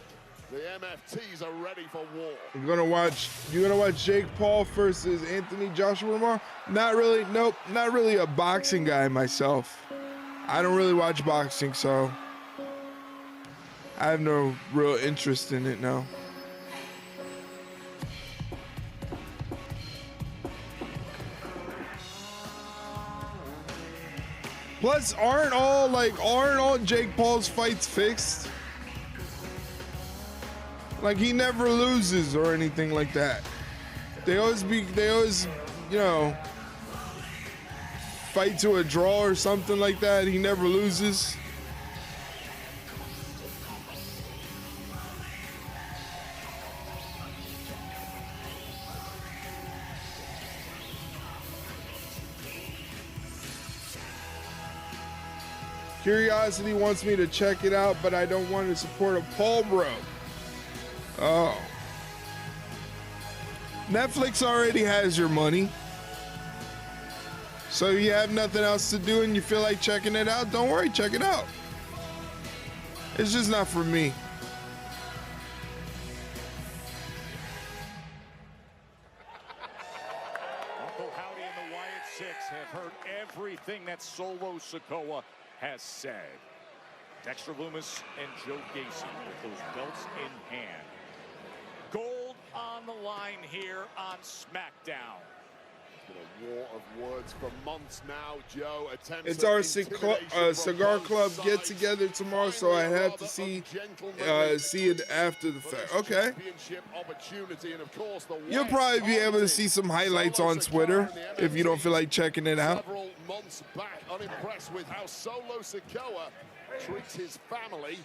the MFTs are ready for war. You're gonna watch Jake Paul versus Anthony Joshua tomorrow? Not really. Nope. Not really a boxing guy myself. I don't really watch boxing, so I have no real interest in it now. Plus, aren't all Jake Paul's fights fixed? Like, he never loses or anything like that. They always, you know, fight to a draw or something like that. He never loses. Curiosity wants me to check it out, but I don't want to support a Paul bro. Oh. Netflix already has your money. So you have nothing else to do and you feel like checking it out, don't worry, check it out. It's just not for me. Uncle Howdy and the Wyatt Six have heard everything that Solo Sikoa has said. Dexter Lumis and Joe Gacy with those belts in hand. Gold on the line here on SmackDown. It's been a war of words for months now, Joe. It's our cigar club get together tomorrow, so I have to see it after the fact. Okay. You'll probably be able to see some highlights on Twitter if you don't feel like checking it out. Several months back, unimpressed with how Solo Sikoa treats his family.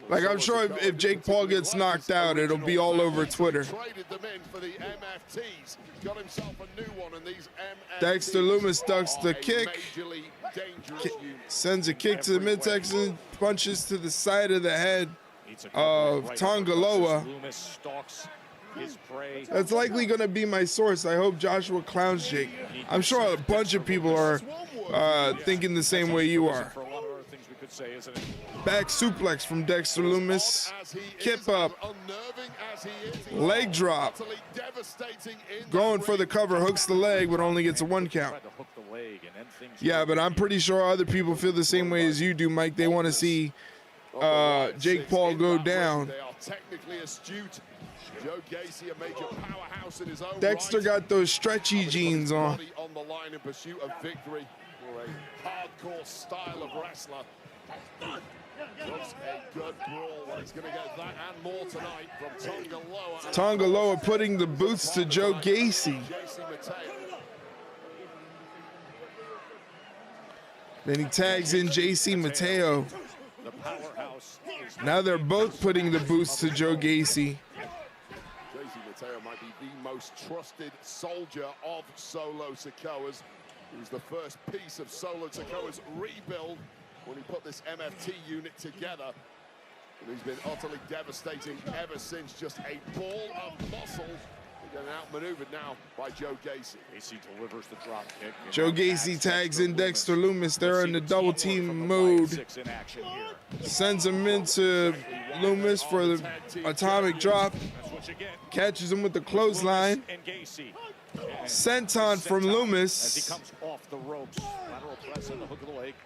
Like, I'm sure if Jake Paul gets knocked out, it'll be all over Twitter. Traded them in for the MFTs. Got himself a new one, and these MFTs Dexter Lumis ducks the kick, dangerous unit. sends a kick to the midsection, and punches to the side of the head of Tongaloa. That's likely going to be my source. I hope Joshua clowns Jake. I'm sure a bunch of people are thinking the same way you are. Back suplex from Dexter Lumis. Kip up. Leg drop. Going for the cover, hooks the leg, but only gets a 1 count. Yeah, but I'm pretty sure other people feel the same way as you do, Mike. They want to see Jake Paul go down. They are technically astute. Joe Gacy, a major powerhouse in his own Dexter got those stretchy jeans on. On the line in pursuit of victory for a hardcore style of wrestler. Looks a good brawl. He's going to get that and more tonight from Tongaloa. Tongaloa putting the boots to Joe Gacy. Then he tags in JC Mateo. Now they're both putting the boots to Joe Gacy. Mateo might be the most trusted soldier of Solo Sikoa's. He was the first piece of Solo Sikoa's rebuild when he put this MFT unit together. And he's been utterly devastating ever since. Just a ball of muscle. Getting outmaneuvered now by Joe Gacy. Gacy delivers the drop kick. Joe Gacy tags in Dexter Lumis. They're in the double team mode. Sends him into Lumis for the atomic drop. Catches him with the clothesline. Senton from Lumis.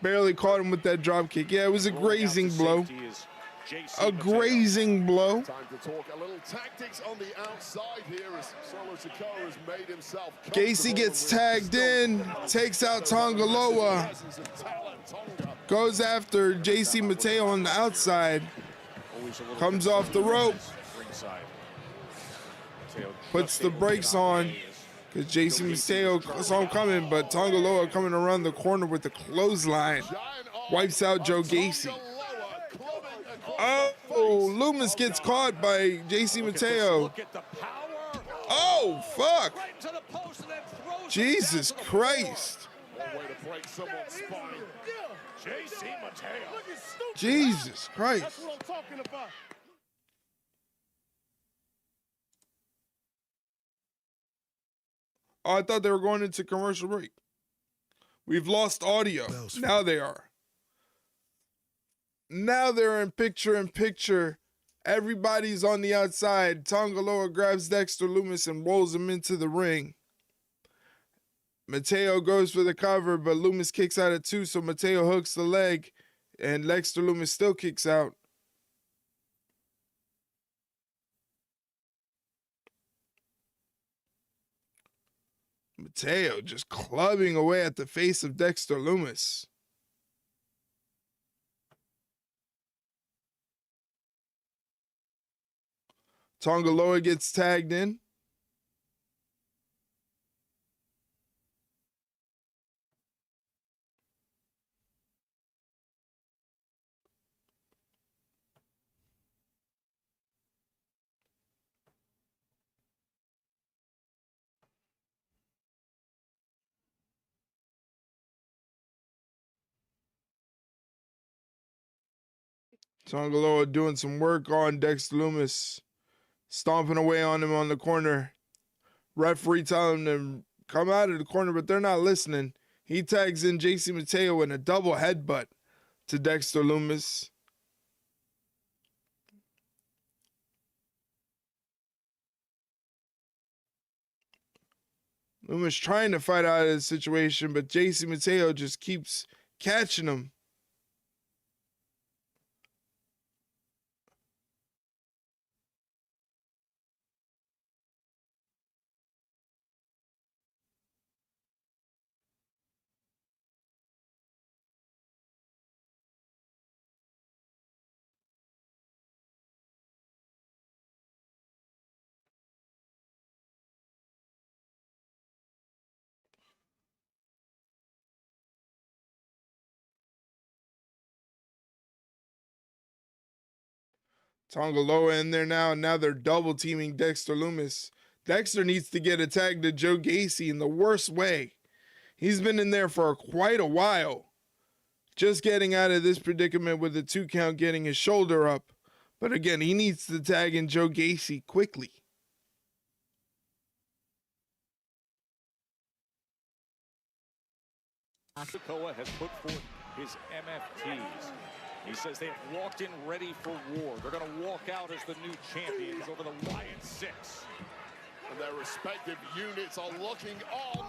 Barely caught him with that drop kick. Yeah, it was a grazing blow. A grazing blow. Time to talk a little tactics on the outside here as Solo Sikoa has made himself. Gacy gets tagged in, takes out Tongaloa, goes after JC Mateo on the outside, comes off the rope, puts the brakes on because JC Mateo saw him coming, but Tongaloa coming around the corner with the clothesline, wipes out Joe Gacy. Oh, Lumis gets caught by JC Mateo. Oh, fuck. Jesus Christ. Jesus Christ. Oh, I thought they were going into commercial break. We've lost audio. Now they are. Now they're in picture. Everybody's on the outside. Tongaloa grabs Dexter Lumis and rolls him into the ring. Mateo goes for the cover, but Lumis kicks out at 2, so Mateo hooks the leg, and Dexter Lumis still kicks out. Mateo just clubbing away at the face of Dexter Lumis. Tongaloa gets tagged in. Tongaloa doing some work on Dexter Lumis. Stomping away on him on the corner. Referee telling them to come out of the corner, but they're not listening. He tags in JC Mateo in a double headbutt to Dexter Lumis. Lumis trying to fight out of the situation, but JC Mateo just keeps catching him. Tongaloa in there now, and now they're double teaming Dexter Lumis. Dexter needs to get a tag to Joe Gacy in the worst way. He's been in there for quite a while. Just getting out of this predicament with a 2 count, getting his shoulder up. But again, he needs to tag in Joe Gacy quickly. Sikoa has put forth his MFTs. He says they have walked in ready for war. They're going to walk out as the new champions over the Wyatt SICKS. And their respective units are looking on.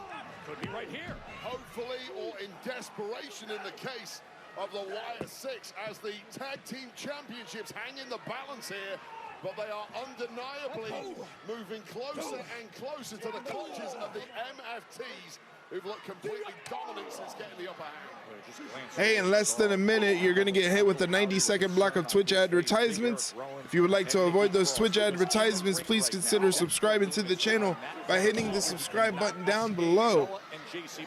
Could be right here. Hopefully, or in desperation in the case of the Wyatt SICKS, as the tag team championships hang in the balance here. But they are undeniably moving closer and closer to the clutches of the MFTs, who've looked completely dominant since getting the upper hand. Hey, in less than a minute, you're going to get hit with a 90-second block of Twitch advertisements. If you would like to avoid those Twitch advertisements, please consider subscribing to the channel by hitting the subscribe button down below.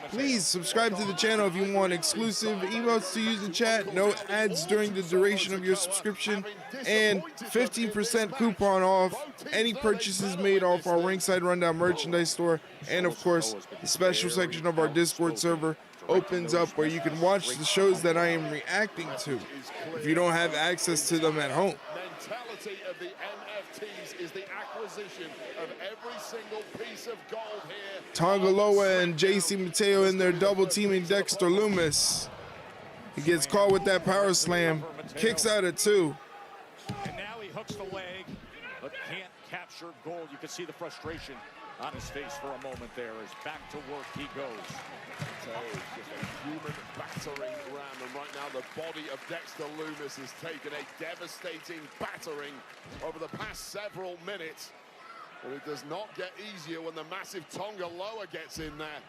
Please subscribe to the channel if you want exclusive emotes to use in chat, no ads during the duration of your subscription, and 15% coupon off any purchases made off our Ringside Rundown merchandise store. And of course, the special section of our Discord server opens up where you can watch the shows that I am reacting to if you don't have access to them at home. Mentality of the MFTs is the acquisition of every single piece of gold here. Tongaloa and JC Mateo in there double teaming Dexter Lumis. He gets caught with that power slam, kicks out at 2. And now he hooks the leg, but can't capture gold. You can see the frustration on his face for a moment there as back to work he goes. Just a human battering ram, and right now the body of Dexter Lumis has taken a devastating battering over the past several minutes. But it does not get easier when the massive Tongaloa gets in there.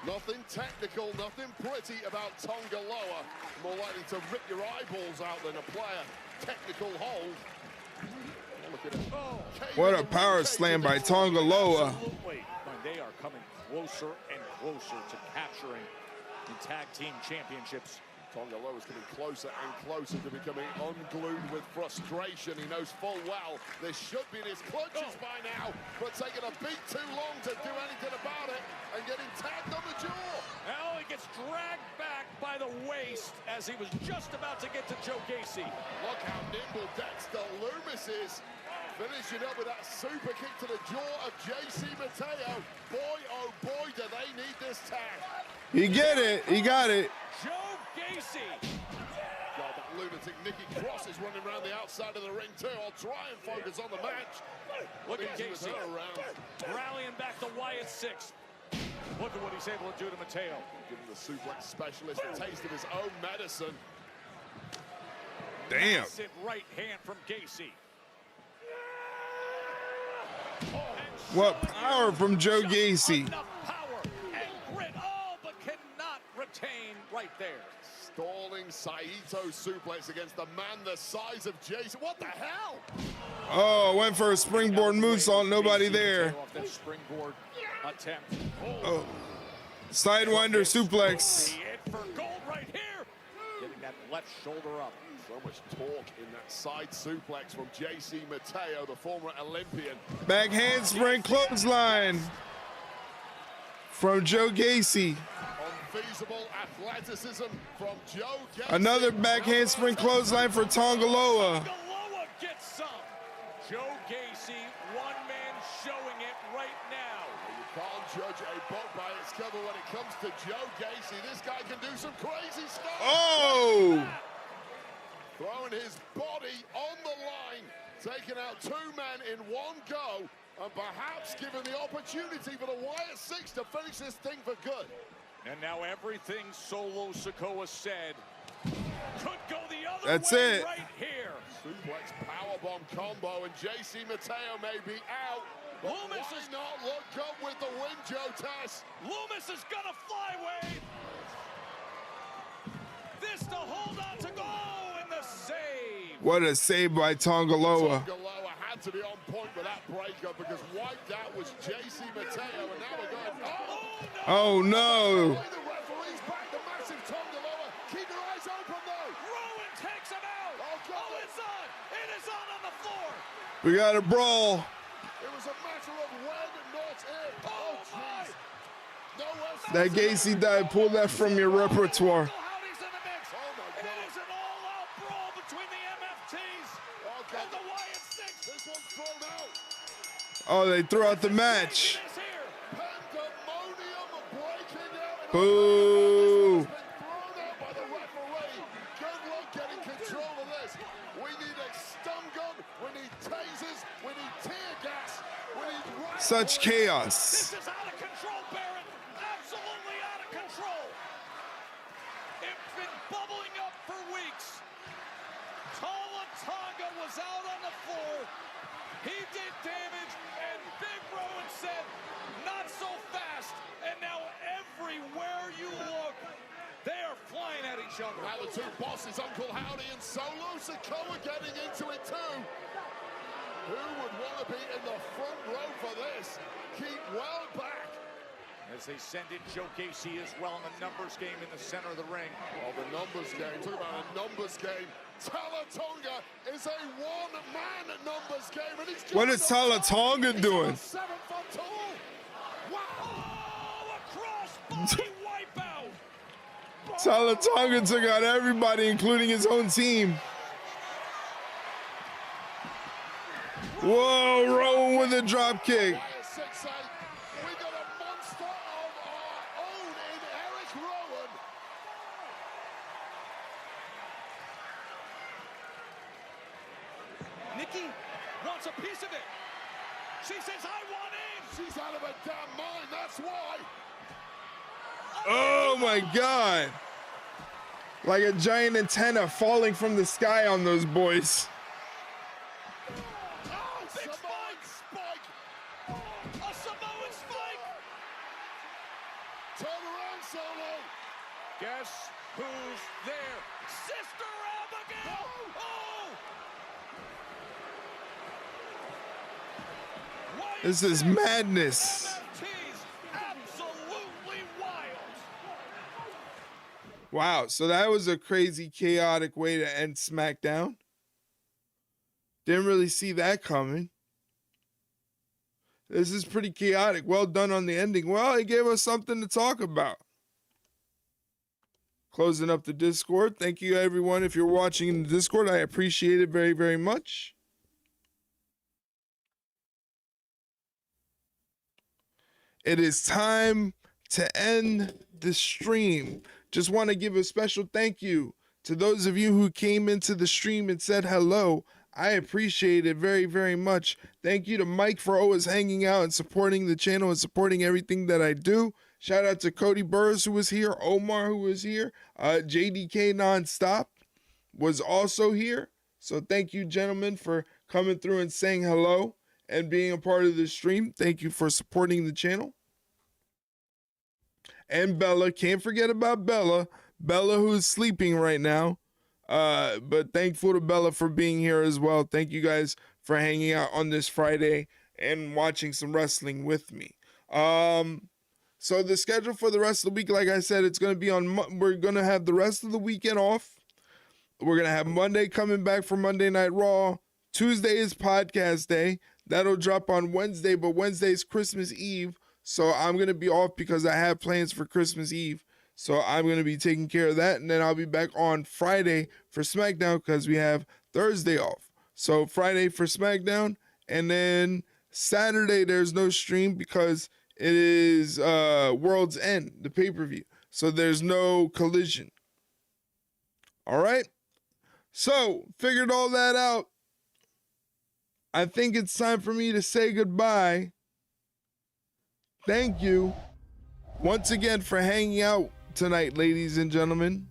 Nothing technical, nothing pretty about Tongaloa. More likely to rip your eyeballs out than apply a technical hold. What a power slam by Tongaloa. Absolutely. They are coming closer and closer to capturing the tag team championships. Tongaloa is getting closer and closer to becoming unglued with frustration. He knows full well this should be in his clutches by now, but taking a beat too long to do anything about it and getting tagged on the jaw. Now he gets dragged back by the waist as he was just about to get to Joe Gacy. Look how nimble Dexter Lumis is. Finishing up with that super kick to the jaw of JC Mateo. Boy, oh boy, do they need this tag. He get it. He got it. Joe Gacy. God, that lunatic Nikki Cross is running around the outside of the ring too. I'll try and focus on the match. Look at Gacy rallying back the Wyatt SICKS. Look at what he's able to do to Mateo. Giving the suplex specialist a taste of his own medicine. Damn. Massive right hand from Gacy. What power from Joe Gacy. Enough power and grit, but cannot retain right there. Stalling Saito suplex against the man the size of Jason. What the hell? Oh, went for a springboard moonsault. Nobody there. Springboard attempt. Oh. Sidewinder suplex. For gold right here. Getting that left shoulder up. So much torque in that side suplex from JC Mateo, the former Olympian. Back handspring clothesline from Joe Gacy. Unfeasible athleticism from Joe Gacy. Another back handspring clothesline for Tongaloa. Tongaloa gets some. Joe Gacy, one-man showing it right now. You can't judge a book by its cover when it comes to Joe Gacy. This guy can do some crazy stuff. Oh! Throwing his body on the line, taking out 2 men in one go, and perhaps giving the opportunity for the Wyatt SICKS to finish this thing for good. And now everything Solo Sikoa said could go the other That's way it. right here. Suplex powerbomb combo, and JC Mateo may be out. But Loomis why is not look good with the win, Joe Tess? Loomis is gonna fly away. This to hold on to go, and the save. What a save by Tongaloa. Tongaloa had to be on point with that breakup because wiped out was JC Mateo, and now we're going, Oh no! The referee's back, the massive Tongaloa. Keep your eyes open though. Rowan takes him out. Oh, it's on. It is on the floor. We got a brawl. It was a matter of when, not if. Oh, jeez. No effort. That Gacy dive, pull that from your repertoire. It is an all-out brawl between the MFTs and the Wyatt SICKS. This one's thrown out. Oh, they threw out the match. Pandemonium breaking out. Boo! Thrown out by the referee. Good luck getting control of this. We need a stun gun. We need tasers. We need tear gas. We need Such chaos. This is out of control, Barrett. Absolutely out of control. It's been bubbling up for weeks. Tonga was out on the floor. He did damage, and Big Rowan said, not so fast. And now everywhere you look, they are flying at each other. Now the 2 bosses, Uncle Howdy and Solo Sikoa, getting into it too. Who would want to be in the front row for this? Keep well back. As they send in Joe Gacy as well in the numbers game in the center of the ring. Oh, the numbers game. Talk about a numbers game. Talatonga is a one-man numbers game. And he's What is Talatonga doing? 7 foot tall. Wow. Oh, a crossbody wipeout. Talatonga took out everybody, including his own team. Whoa, Rowan with a drop kick. We got a monster of our own in Eric Rowan. Nikki wants a piece of it. She says, I want in. She's out of her damn mind, that's why. Oh my God. Like a giant antenna falling from the sky on those boys. Oh, big spike. A Samoan spike. Turn around, Solo. Guess who's there? Sister Abigail. Oh. This is madness. MFT's absolutely wild. Wow, so that was a crazy, chaotic way to end SmackDown. Didn't really see that coming. This is pretty chaotic. Well done on the ending. Well, it gave us something to talk about. Closing up the Discord. Thank you, everyone. If you're watching in the Discord, I appreciate it very, very much. It is time to end the stream. Just want to give a special thank you to those of you who came into the stream and said hello. I appreciate it very, very much. Thank you to Mike for always hanging out and supporting the channel and supporting everything that I do. Shout out to Cody Burrs, who was here, Omar, who was here, JDK Nonstop was also here. So thank you, gentlemen, for coming through and saying hello and being a part of the stream. Thank you for supporting the channel. And Bella, can't forget about Bella. Bella, who is sleeping right now. But thankful to Bella for being here as well. Thank you guys for hanging out on this Friday and watching some wrestling with me. So the schedule for the rest of the week, like I said, it's going to be on, we're going to have the rest of the weekend off. We're going to have Monday coming back for Monday Night Raw. Tuesday is podcast day. That'll drop on Wednesday, but Wednesday is Christmas Eve. So I'm going to be off because I have plans for Christmas Eve. So I'm going to be taking care of that. And then I'll be back on Friday for SmackDown because we have Thursday off. So Friday for SmackDown and then Saturday, there's no stream because it is World's End, the pay-per-view. So there's no Collision. All right? So, figured all that out. I think it's time for me to say goodbye. Thank you once again for hanging out tonight, ladies and gentlemen.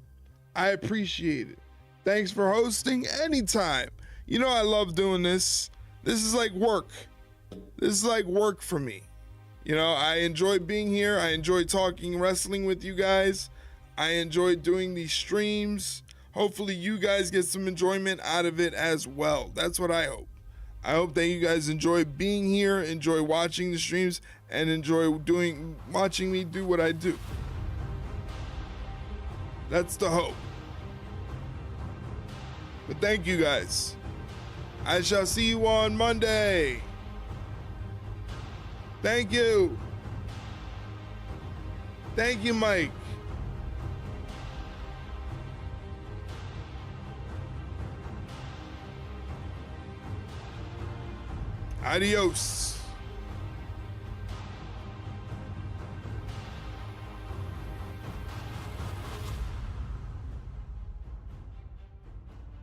I appreciate it. Thanks for hosting anytime. You know I love doing this. This is like work. This is like work for me. You know, I enjoy being here. I enjoy talking wrestling with you guys. I enjoy doing these streams. Hopefully you guys get some enjoyment out of it as well. That's what I hope. I hope that you guys enjoy being here, enjoy watching the streams, and enjoy watching me do what I do. That's the hope. But thank you guys. I shall see you on Monday. Thank you. Thank you, Mike. Adios.